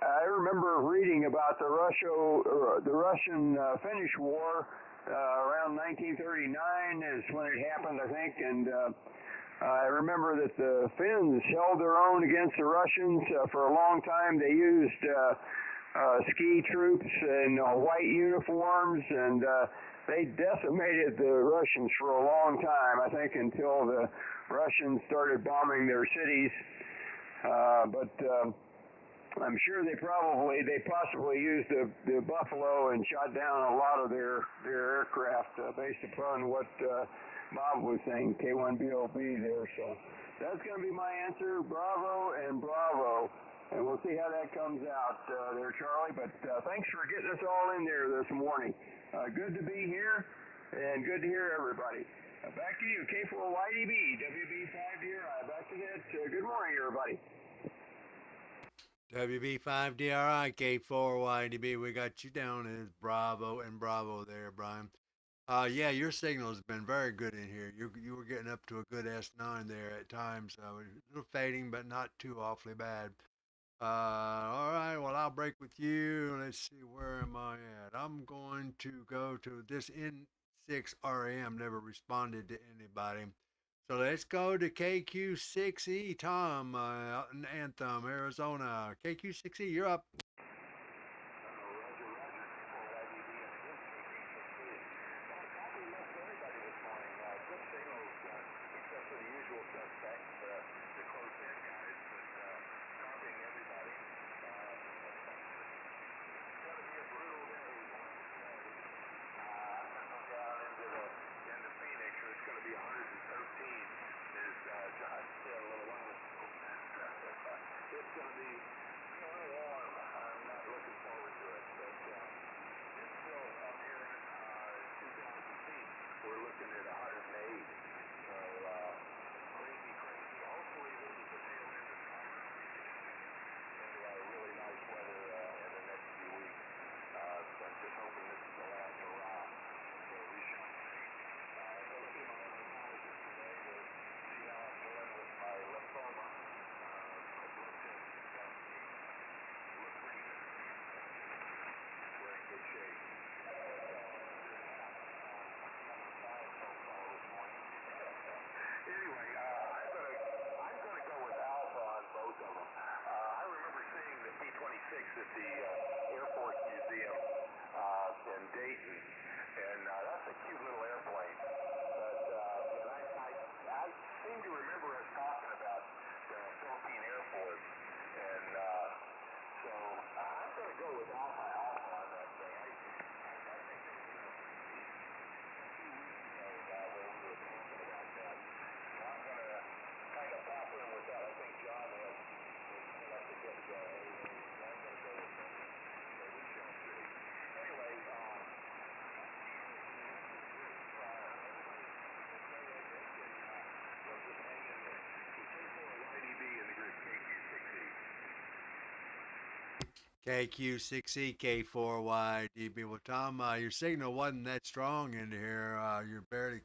I remember reading about the Russian-Finnish War. Around 1939 is when it happened, I think, and I remember that the Finns held their own against the Russians for a long time. They used ski troops in white uniforms, and they decimated the Russians for a long time, I think, until the Russians started bombing their cities. But I'm sure they possibly used the Buffalo and shot down a lot of their aircraft based upon what Bob was saying, K1BOB there. So that's going to be my answer, Bravo and Bravo. And we'll see how that comes out there, Charlie. But thanks for getting us all in there this morning. Good to be here and good to hear everybody. Back to you, K4YDB, WB5DRI. Back to that. Good morning, everybody. WB5DRI, K4YDB. We got you down as Bravo and Bravo there, Brian. Yeah, your signal has been very good in here. You were getting up to a good S9 there at times. A little fading, but not too awfully bad. All right, well, I'll break with you. Let's see, where am I at? I'm going to go to this N6RAM, never responded to anybody. So let's go to KQ6E, Tom, out in Anthem, Arizona. KQ6E, you're up. at the Air Force Museum in Dayton, and that's a cute little airplane. But I seem to remember us talking about the Philippine Air Force, and so I'm going to go with Alpha on that thing. I think it was 2 weeks ago when we were talking about that. So I'm going to kind of pop in with that. I think John has enough to get so I'm going to go with that. So we shall see. Anyway, just hang in there. K4YDB in the group KQ6E. KQ6E, K4YDB. Well, Tom, your signal wasn't that strong in here. You're barely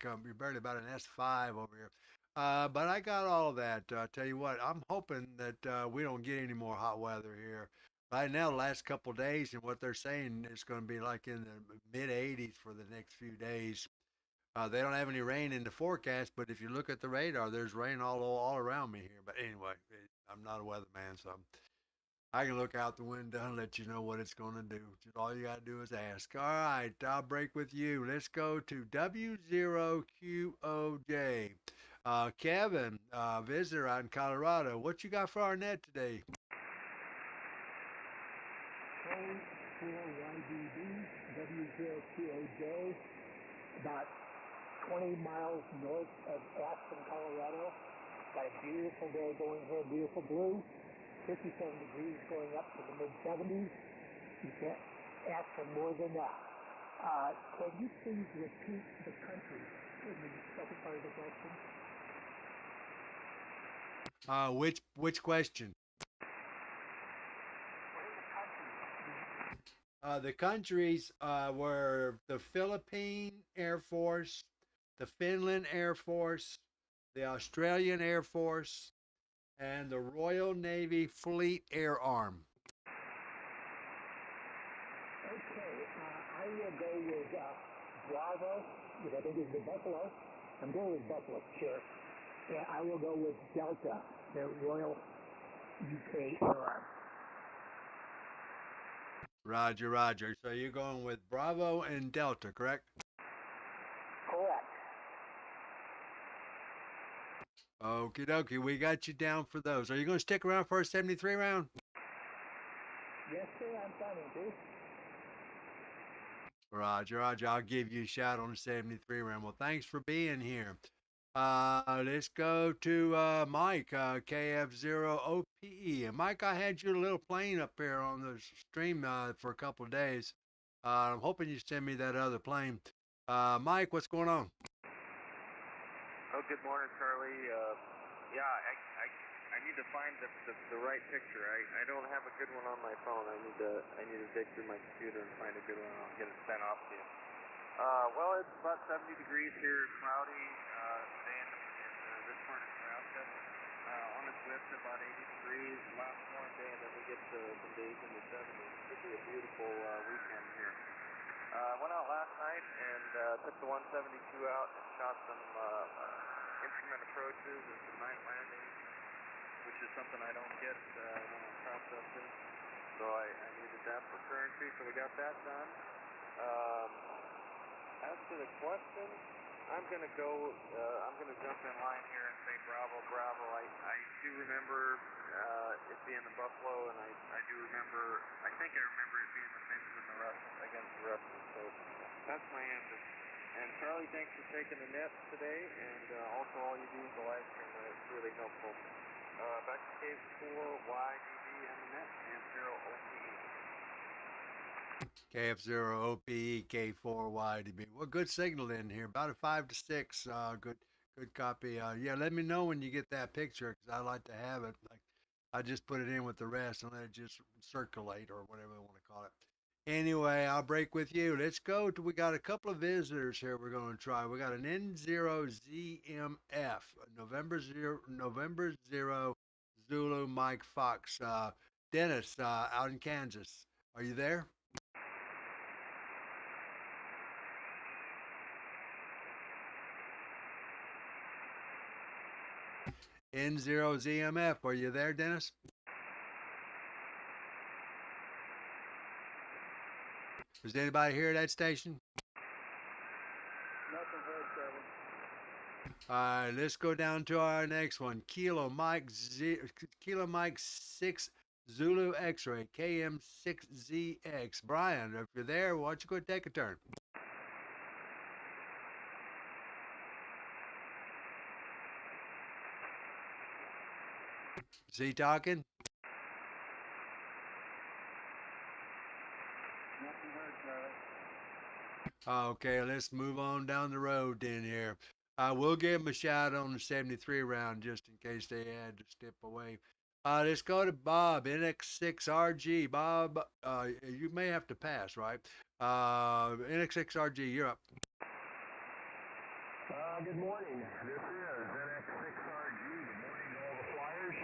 about an S5 over here. But I got all of that. Tell you what, I'm hoping that we don't get any more hot weather here. Right now, the last couple of days, and what they're saying, it's going to be like in the mid 80s for the next few days. They don't have any rain in the forecast, but if you look at the radar, there's rain all around me here. But anyway, I'm not a weatherman, so I can look out the window and let you know what it's going to do. Just all you got to do is ask. All right, I'll break with you. Let's go to W0QOJ. Kevin, visitor out in Colorado. What you got for our net today? K4YDB, W0QOJ, about 20 miles north of Aspen, Colorado. Got a beautiful day going here, beautiful blue. 57 degrees going up to the mid-70s. You can't ask for more than that. Can you please repeat the country in the second part of the question? Which question? The countries were the Philippine Air Force, the Finland Air Force, the Australian Air Force, and the Royal Navy Fleet Air Arm. Okay, I will go with Bravo, which I think is the Buffalo. I'm going with Buffalo, sure. Yeah, I will go with Delta, the Royal UK Air Arm. Roger, Roger. So you're going with Bravo and Delta, correct? Correct. Okie dokie, we got you down for those. Are you going to stick around for a 73 round? Yes, sir, I'm planning to. Roger, Roger. I'll give you a shout on the 73 round. Well, thanks for being here. Let's go to Mike, KF0OPE. And Mike, I had your little plane up here on the stream for a couple of days. I'm hoping you send me that other plane. Mike, what's going on? Oh, good morning, Charlie. Yeah, I need to find the right picture. I don't have a good one on my phone. I need to dig through my computer and find a good one. I'll get it sent off to you. Well, it's about 70 degrees here, cloudy today in this part of Nebraska. on its way up to about 80 degrees. Last warm day, and then we get to some days in the 70s. Should be a beautiful weekend here. Went out last night and took the 172 out and shot some instrument approaches and some night landings, which is something I don't get when I'm processing. So I needed that for currency, so we got that done. As to the question, I'm going to jump in line here and say Bravo, Bravo. I do remember it being the Buffalo, and I think I remember it being the Finns and the Russians against the Russians. So that's my answer. And Charlie, thanks for taking the net today, and also all you do with the live stream. It's really helpful. Back to K4YDB and the net, and 0 OPE. KF0OPE, K4YDB. Well, good signal in here. About a 5 to 6. Good copy. Yeah, let me know when you get that picture, because I like to have it. Like, I just put it in with the rest and let it just circulate, or whatever they want to call it. Anyway, I'll break with you. Let's go to, we got a couple of visitors here we're going to try. We got an N0ZMF, November 0 Zulu Mike Fox. Dennis, out in Kansas. Are you there? N0ZMF, are you there, Dennis? Is anybody here at that station? Nothing heard, Kevin. All right, let's go down to our next one. Kilo Mike 6 Zulu X-ray, KM6ZX. Brian, if you're there, why don't you go take a turn? Is he talking? Nothing heard, Charlie. Okay, let's move on down the road then here. We'll give him a shot on the 73 round just in case they had to step away. Let's go to Bob, NX6RG. Bob, you may have to pass, right? NX6RG, you're up. Good morning. This is NX6RG. Good morning to all the flyers.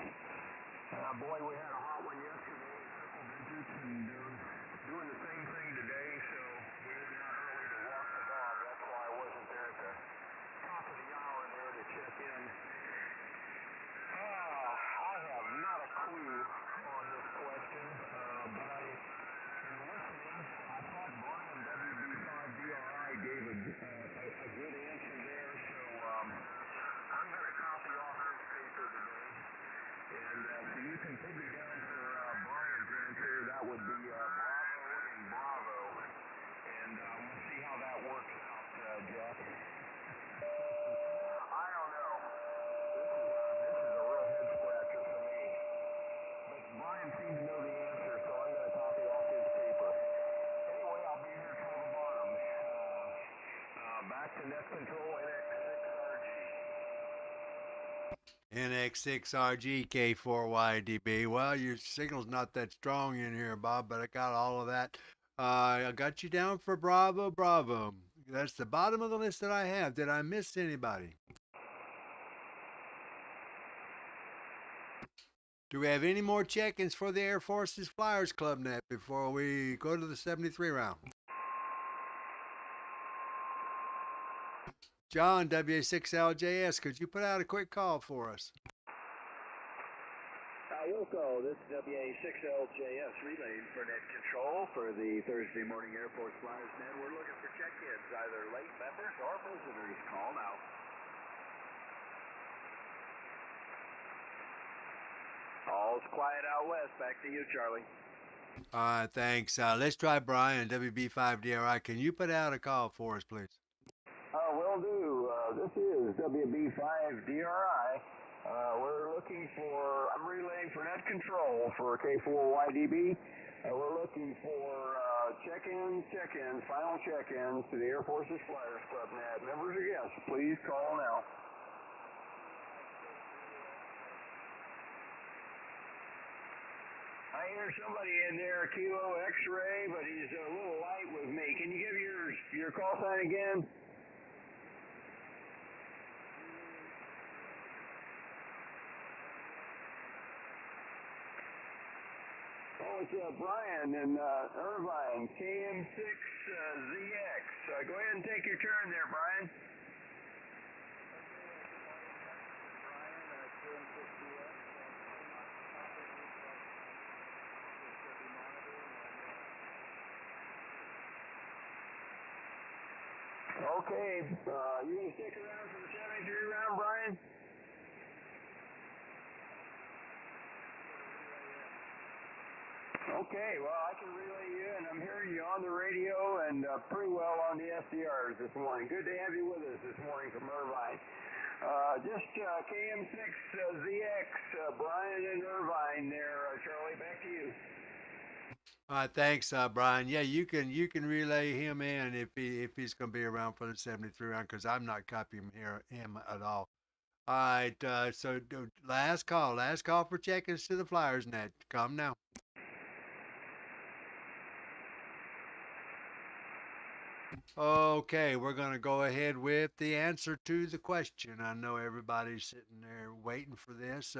Boy, we had a hot one yesterday, triple digits, and doing the same thing today, so we went out early to walk the dog. That's why I wasn't there at the top of the hour there to check in. I have not a clue on this question, but in listening, I thought Brian WB5DRI gave a good answer there, so I'm going to copy off his paper today. And so you can put me down for Brian's answer. That would be Bravo and Bravo. And we'll see how that works out, Jeff. I don't know. This is a real head scratcher for me. But Brian seemed to know the answer, so I'm going to copy off his paper. Anyway, I'll be here till the bottom. Back to net control, NX6RG, K4YDB. Well, your signal's not that strong in here, Bob, but I got all of that. I got you down for Bravo, Bravo. That's the bottom of the list that I have. Did I miss anybody? Do we have any more check-ins for the Air Force's Flyers Club net before we go to the 73 round? John, WA6LJS, could you put out a quick call for us? Wilco, this is WA6LJS relaying for net control for the Thursday morning Air Force Flyers net. We're looking for check-ins, either late members or visitors. Call now. All's quiet out west. Back to you, Charlie. All right, thanks. Let's try Brian, WB5DRI. Can you put out a call for us, please? Will do. This is WB5DRI. We're looking for, I'm relaying for net control for K4YDB. We're looking for check-ins, final check-ins to the Air Force's Flyers Club net. Members or guests, please call now. I hear somebody in there, Kilo X-ray, but he's a little light with me. Can you give your call sign again? with Brian in Irvine, KM6ZX. Go ahead and take your turn there, Brian. Okay, you going to stick around for the 73 round, Brian? Okay, well, I can relay you, and I'm hearing you on the radio and pretty well on the SDRs this morning. Good to have you with us this morning from Irvine. Just KM6ZX, Brian in Irvine there. Charlie, back to you. All right, thanks, Brian. Yeah, you can relay him in if he's going to be around for the 73 round, because I'm not copying him at all. All right, so last call for check-ins to the Flyers net. Come now. Okay, we're going to go ahead with the answer to the question. I know everybody's sitting there waiting for this.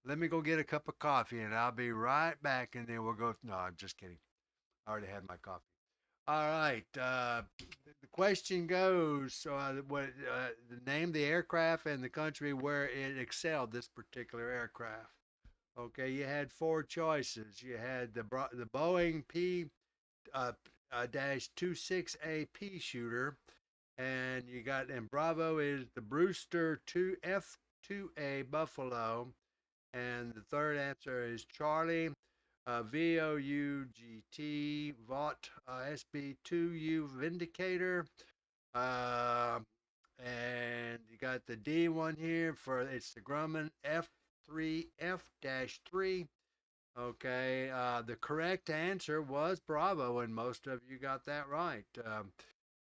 Let me go get a cup of coffee, and I'll be right back, and then we'll go. No, I'm just kidding. I already had my coffee. All right. The question goes: the name the aircraft and the country where it excelled. This particular aircraft. Okay, you had four choices. You had the Boeing P-26A pea shooter, and Bravo is the Brewster F2A Buffalo, and the third answer is Charlie. VOUGT Vought SB2U Vindicator, and you got the D one here it's the Grumman F3F-3. Okay, the correct answer was Bravo, and most of you got that right.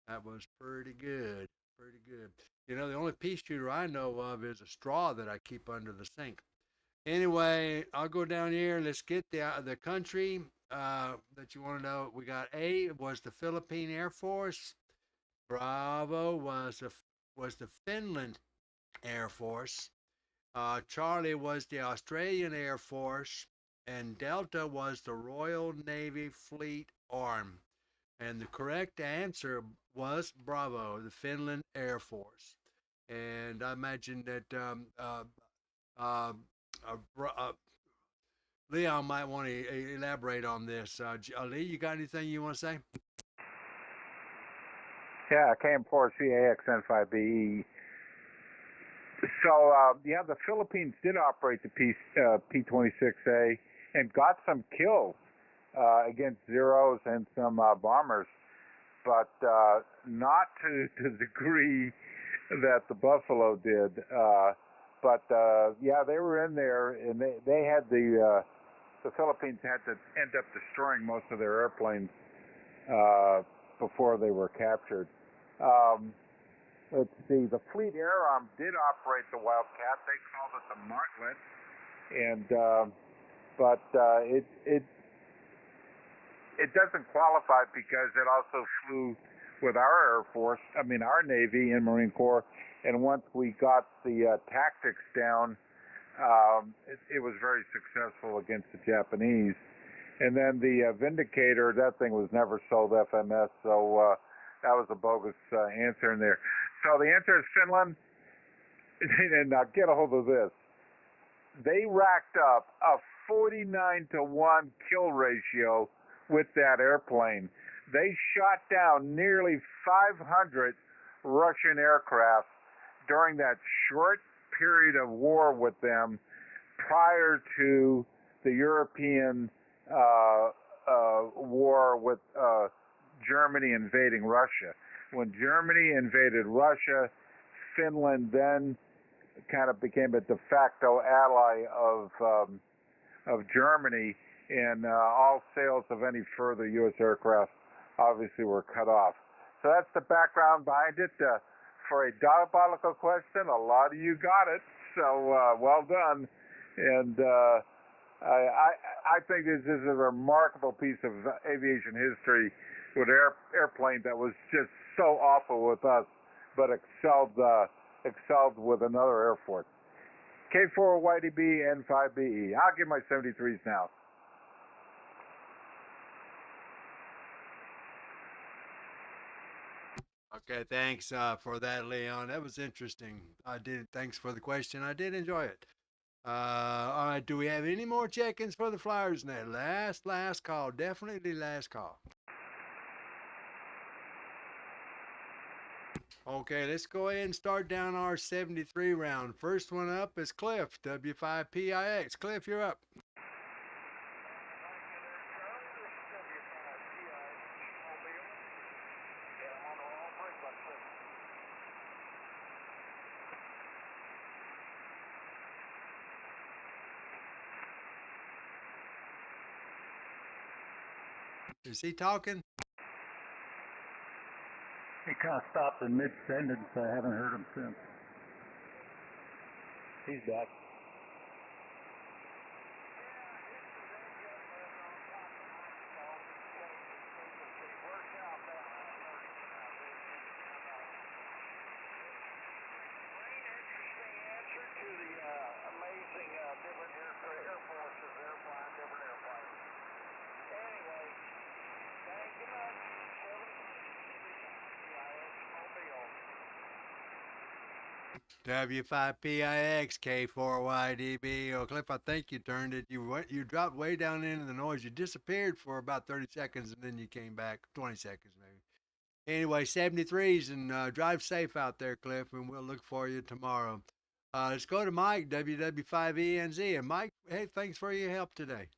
That was pretty good, pretty good. You know, the only pea shooter I know of is a straw that I keep under the sink. Anyway, I'll go down here. Let's get the country that you want to know. We got A was the Philippine Air Force. Bravo was the Finland Air Force. Charlie was the Australian Air Force, and Delta was the Royal Navy Fleet Arm. And the correct answer was Bravo, the Finland Air Force. And I imagine that Leon might want to elaborate on this. Lee, you got anything you want to say? Yeah, KM4CAXN5BE. So, the Philippines did operate the P-26A and got some kills against Zeros and some bombers, but not to the degree that the Buffalo did. But they were in there, and they had the Philippines had to end up destroying most of their airplanes before they were captured. Let's see, the Fleet Air Arm did operate the Wildcat. They called it the Martlet, and but it doesn't qualify because it also flew with our Air Force, our Navy and Marine Corps. And once we got the tactics down, it was very successful against the Japanese. And then the Vindicator, that thing was never sold FMS, so that was a bogus answer in there. So the answer is Finland. And now get a hold of this. They racked up a 49-to-1 kill ratio with that airplane. They shot down nearly 500 Russian aircraft during that short period of war with them prior to the European war with Germany invading Russia. When Germany invaded Russia, Finland then kind of became a de facto ally of Germany, and all sales of any further U.S. aircraft obviously were cut off. So that's the background behind it. For a diabolical question, a lot of you got it, so well done. And I think this is a remarkable piece of aviation history with an airplane that was just so awful with us, but excelled with another Air Force. K4YDB N5BE. I'll give my 73s now. Okay, thanks for that, Leon. That was interesting. I did. Thanks for the question. I did enjoy it. All right. Do we have any more check-ins for the Flyers net? Last call. Definitely last call. Okay, let's go ahead and start down our 73 round. First one up is Cliff, W5PIX. Cliff, you're up. Is he talking? He kind of stopped in mid-sentence. I haven't heard him since. He's back. W5PIX, K4YDB. Oh, Cliff, I think you turned it. You dropped way down into the noise. You disappeared for about 30 seconds and then you came back. 20 seconds maybe. Anyway, 73s and drive safe out there, Cliff, and we'll look for you tomorrow. Let's go to Mike, WW5ENZ. And Mike, hey, thanks for your help today.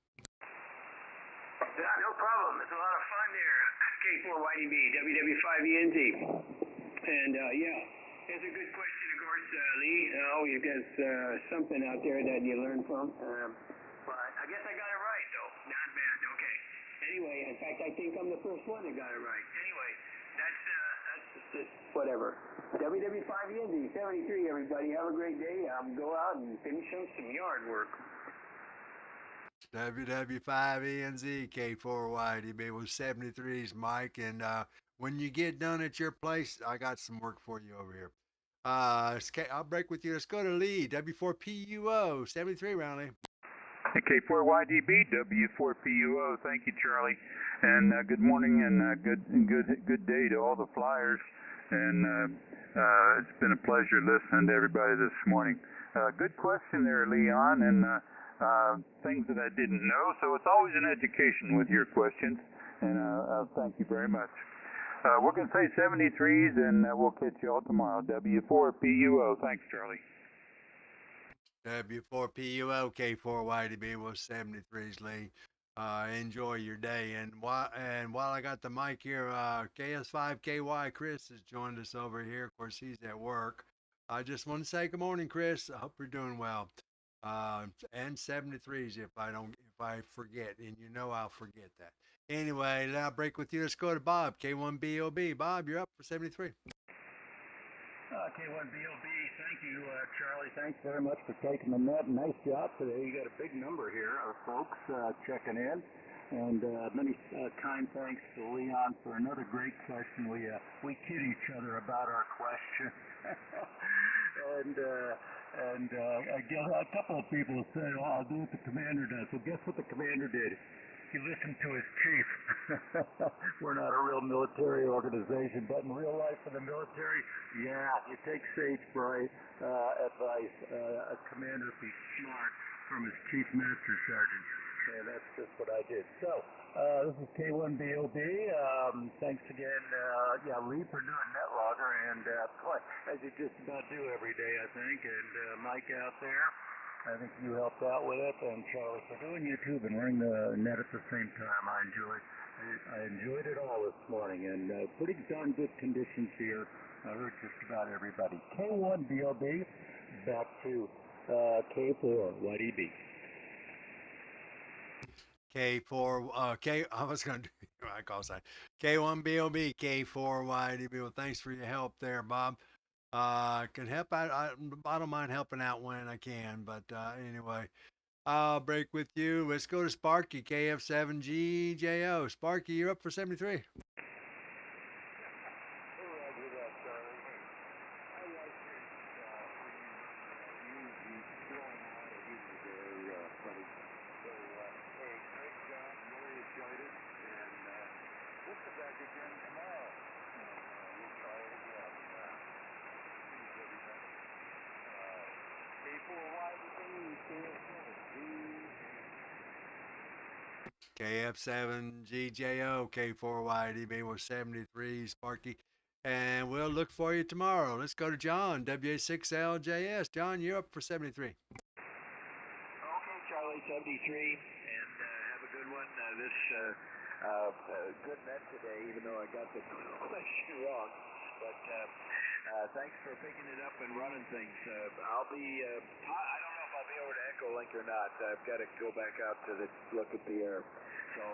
Yeah, no problem. It's a lot of fun there. K4YDB, WW5ENZ. And yeah, it's a good question, of course, Lee. Always got something out there that you learn from. But I guess I got it right, though. Not bad. Okay. Anyway, in fact, I think I'm the first one that got it right. Anyway, that's whatever. WW5ENZ 73, everybody. Have a great day. Go out and finish some yard work. WW5ENZ, K4YDB with 73s, Mike. And when you get done at your place, I got some work for you over here. I'll break with you. Let's go to Lee, W4PUO, 73 round, Lee. K4YDB, W4PUO. Thank you, Charlie. And good morning and good day to all the Flyers. And it's been a pleasure listening to everybody this morning. Good question there, Leon, and things that I didn't know. So it's always an education with your questions, and thank you very much. We're going to say 73s, and we'll catch you all tomorrow. W4PUO. Thanks, Charlie. W4PUO, K4YDB with 73s, Lee. Enjoy your day. And while I got the mic here, KS5KY Chris has joined us over here. Of course, he's at work. I just want to say good morning, Chris. I hope you're doing well. And 73s if I forget, and you know I'll forget that. Anyway, I'll break with you. Let's go to Bob, K1BOB. Bob, you're up for 73. K1BOB, thank you, Charlie. Thanks very much for taking the net. Nice job today. You got a big number here of folks checking in. And many kind thanks to Leon for another great question. We kid each other about our question. and I guess a couple of people said, "Oh, I'll do what the commander does." Well, guess what the commander did? He listened to his chief. We're not a real military organization, but in real life in the military, yeah, you take sage bright advice. A commander be smart from his chief master sergeant. And that's just what I did. So, this is K1BOB. Thanks again, Lee, for doing NetLogger, and boy, as you just about do every day, I think, and Mike out there, I think you helped out with it, and Charlie for doing YouTube and running the net at the same time. I enjoyed it all this morning, and pretty darn good conditions here. I heard just about everybody. K1BOB, back to K4YDB. I was going to do my call sign. K1BOB, K4YDB. Well, thanks for your help there, Bob. Can help out. I don't mind helping out when I can, but anyway, I'll break with you. Let's go to Sparky, KF7GJO. Sparky, you're up for 73. Back again tomorrow. We'll try it again. KF7GJO, K4YDB was 73, Sparky. And we'll look for you tomorrow. Let's go to John, WA6LJS. John, you're up for 73. Okay, Charlie, 73, and have a good one. Good net today, even though I got the question wrong. But thanks for picking it up and running things. I'll be, I don't know if I'll be over to Echo Link or not. I've got to go back out to look at the air. So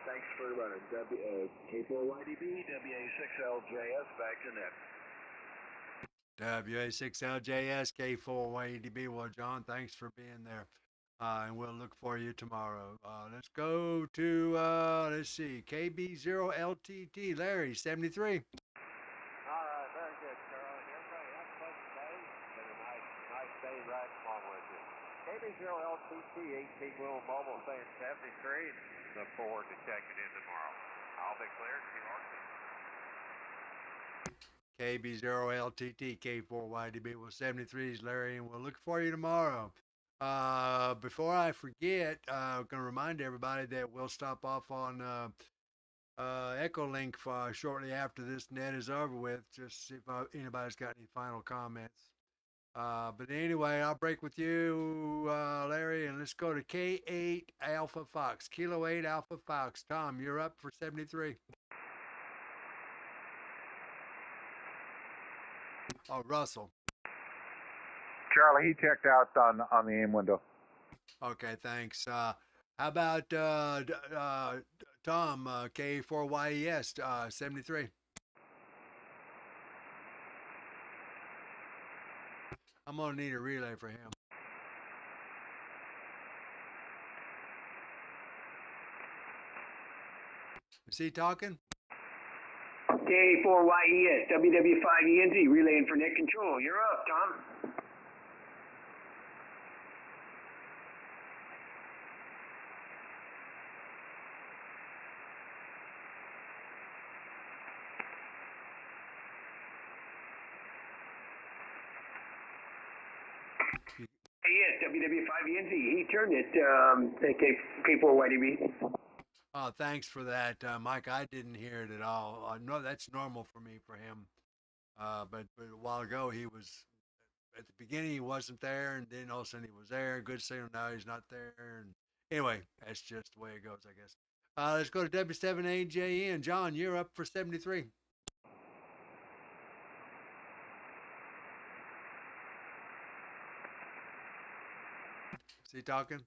thanks for running. K4YDB, WA6LJS, back to net. WA6LJS, K4YDB. Well, John, thanks for being there. And we'll look for you tomorrow. Let's go to, let's see, KB0LTT, Larry, 73. All right, very good, Charlie. Everybody have a pleasant day. It's been a nice day riding along with you. KB0LTT, 18 Wheel Mobile, saying 73. Look forward to checking in tomorrow. I'll be clear. KB0LTT, K4YDB was 73s, Larry, and we'll look for you tomorrow. Before I forget, I'm going to remind everybody that we'll stop off on Echolink shortly after this net is over with, just see if anybody's got any final comments. But anyway, I'll break with you, Larry, and let's go to K8 Alpha Fox, Kilo 8 Alpha Fox. Tom, you're up for 73. Oh, Russell. Charlie, he checked out on the aim window. Okay, thanks. How about Tom, K4YES, 73? I'm going to need a relay for him. Is he talking? K4YES, WW5ENZ, relaying for net control. You're up, Tom. Yes, WW5ENZ. He turned it, K4YDB. Oh, thanks for that, Mike. I didn't hear it at all. No, that's normal for me, for him. But a while ago, he was, at the beginning, he wasn't there, and then all of a sudden he was there. Good signal, now he's not there. And anyway, that's just the way it goes, I guess. Let's go to W7AJN. John, you're up for 73. Is he talking?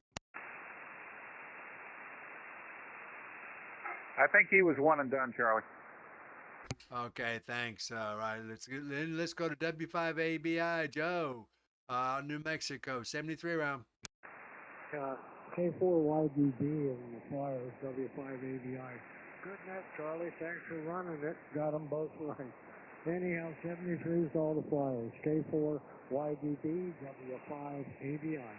I think he was one and done, Charlie. Okay, thanks. Right, let's go to W5ABI, Joe, New Mexico, 73 round. K4YDB and the Flyers, W5ABI. Good net, Charlie. Thanks for running it. Got them both right. Anyhow, 73s to all the Flyers. K4YDB, W5ABI.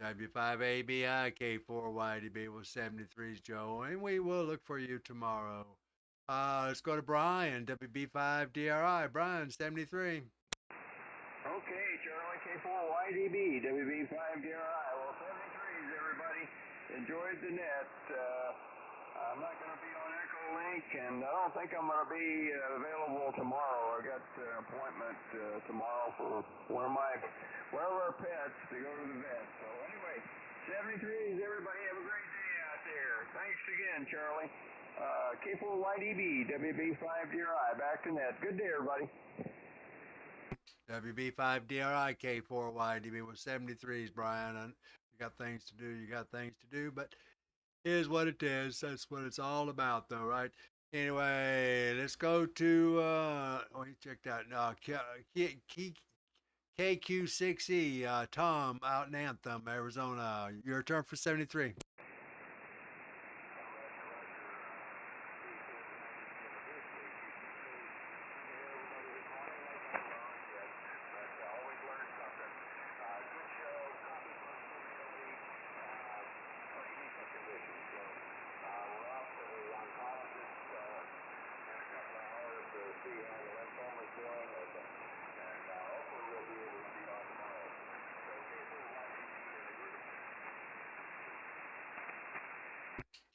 W5ABI, K4YDB was 73s, Joe, and we will look for you tomorrow. Let's go to Brian, WB5DRI. Brian, 73. Okay, Charlie, K4YDB, WB5DRI. Well, 73s, everybody. Enjoyed the net. I'm not going to be on Echo Link, and I don't think I'm going to be available tomorrow. I got an appointment tomorrow for one of our pets to go to the vet. So anyway, 73s, everybody have a great day out there. Thanks again, Charlie. K4YDB, WB5DRI, back to net. Good day, everybody. WB5DRI, K4YDB was 73s, Brian. You got things to do, but here's what it is. That's what it's all about, though, right? Anyway, let's go to, he checked out, KQ6E, Tom, out in Anthem, Arizona. Your turn for 73.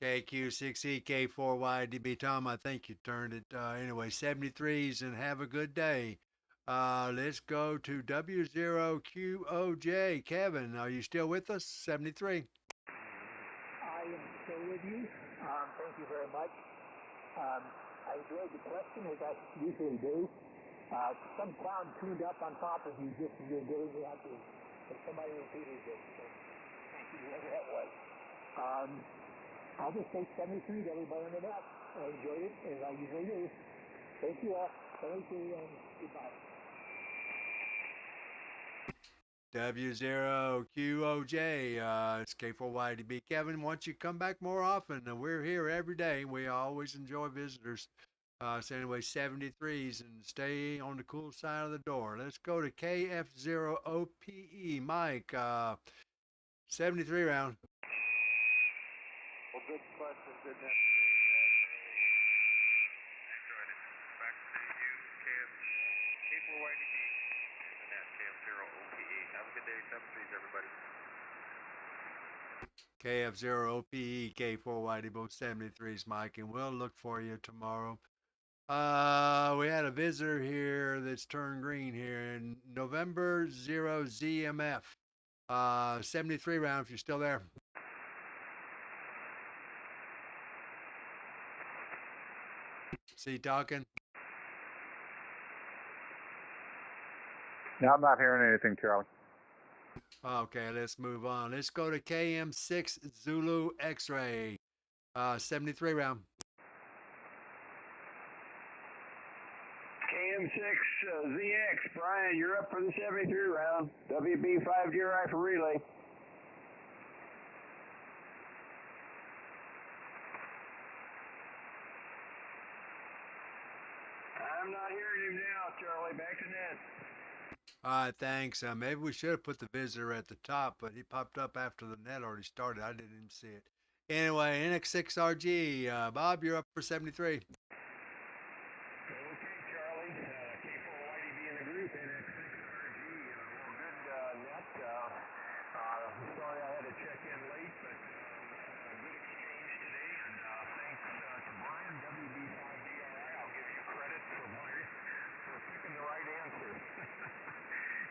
KQ6E, K4YDB. Tom, I think you turned it. Anyway, 73s and have a good day. Let's go to W0QOJ. Kevin, are you still with us? 73. I am still with you. Thank you very much. I enjoyed the question, as I usually do. Some clown tuned up on top of you just as you're doing that. And somebody repeated it. So thank you, whoever that was. I'll just say 73 to everybody on the net. I enjoyed it, as I usually do. Thank you all. 73 and goodbye. W0QOJ, it's K4YDB. Kevin, why don't you come back more often? We're here every day. We always enjoy visitors. So anyway, 73s and stay on the cool side of the door. Let's go to KF0OPE. Mike, 73 round. Well, good question. Good net today, Charlie. Enjoyed it. Back to you, K4YDB. And the net, KF0OPE. Have a good day. 73s, everybody. KF0OPE, K4YD, both 73s, Mike, and we'll look for you tomorrow. We had a visitor here that's turned green here in November 0ZMF. 73 round, if you're still there. See you talking? No, I'm not hearing anything, Charlie. Okay, let's move on. Let's go to KM6 Zulu X-Ray. 73 round. KM6 ZX, Brian, you're up for the 73 round. WB5 rifle relay. I'm not hearing him now, Charlie. Back to net. All right, thanks. Maybe we should have put the visitor at the top, but he popped up after the net already started. I didn't even see it. Anyway, NX6RG. Bob, you're up for 73. Okay, Charlie. K4YDB in the group, NX6RG. Well, good net. Sorry I had to check in late, but good exchange today. And thanks to Brian, WB5DRI. I'll give you credit for picking the right answer.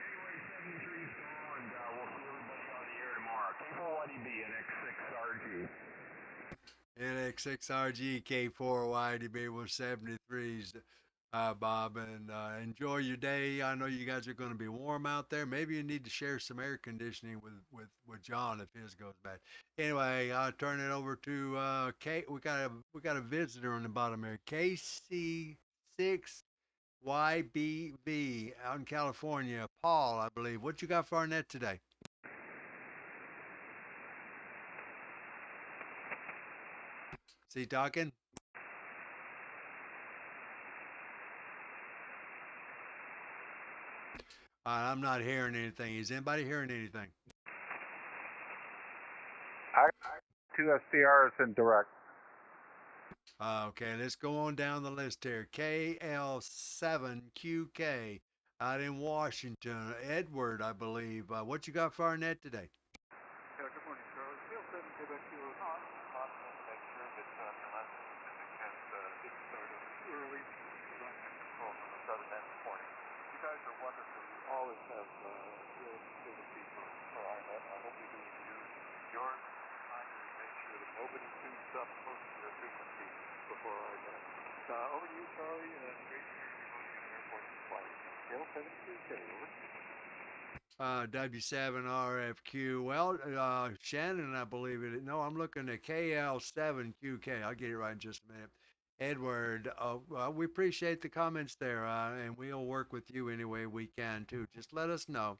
Anyway, 73 small, and we'll see everybody on the air tomorrow. K4YDB, NX6RG. NX6RG, K4YDB with 73s, Bob, and enjoy your day. I know you guys are going to be warm out there. Maybe you need to share some air conditioning with John if his goes bad. Anyway, I'll turn it over to Kate. We got a visitor on the bottom here, KC6YBV out in California. Paul, I believe. What you got for our net today? See talking? I'm not hearing anything. Is anybody hearing anything? I 2 SDRs in direct. Okay, let's go on down the list here. KL7QK out in Washington. Edward, I believe. What you got for our net today? Good morning, Charlie. KL7 Quebec Kilo Hot. Hot to make sure that Milan Pacific has get started early. Run control from the southern end this morning. You guys are wonderful. You always have real sympathy for our net. I hope you do use yours time to make sure that nobody tunes up close to their frequency before our net. Over to you, Charlie. Great to hear you on the airport flight. KL7QK, over. W7RFQ. Well, Shannon, I believe it. No, I'm looking at KL7QK. I'll get it right in just a minute. Edward, we appreciate the comments there, and we'll work with you any way we can too. Just let us know.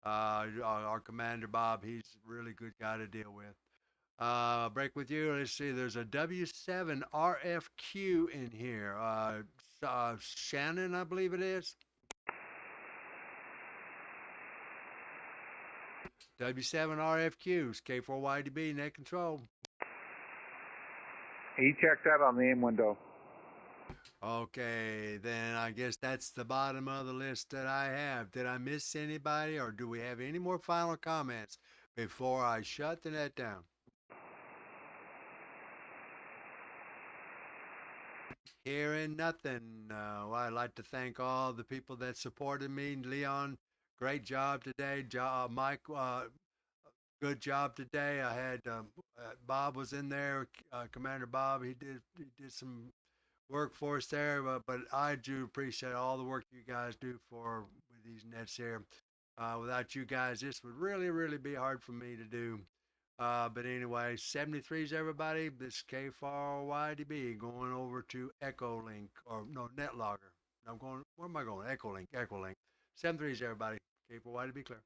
Our commander Bob, he's a really good guy to deal with. Break with you. Let's see. There's a W7RFQ in here. Shannon, I believe it is. W7RFQs, K4YDB, net control. He checked out on the aim window. Okay, then I guess that's the bottom of the list that I have. Did I miss anybody, or do we have any more final comments before I shut the net down? Hearing nothing. Well, I'd like to thank all the people that supported me. Leon, great job today. Mike, good job today. I had Bob was in there. Commander Bob, he did some work for us there. But I do appreciate all the work you guys do for with these nets here. Without you guys, this would really be hard for me to do. But anyway, 73s everybody. This K4YDB going over to Echo Link or no NetLogger. I'm going. Where am I going? Echo Link. 73s everybody. K4YDB clear.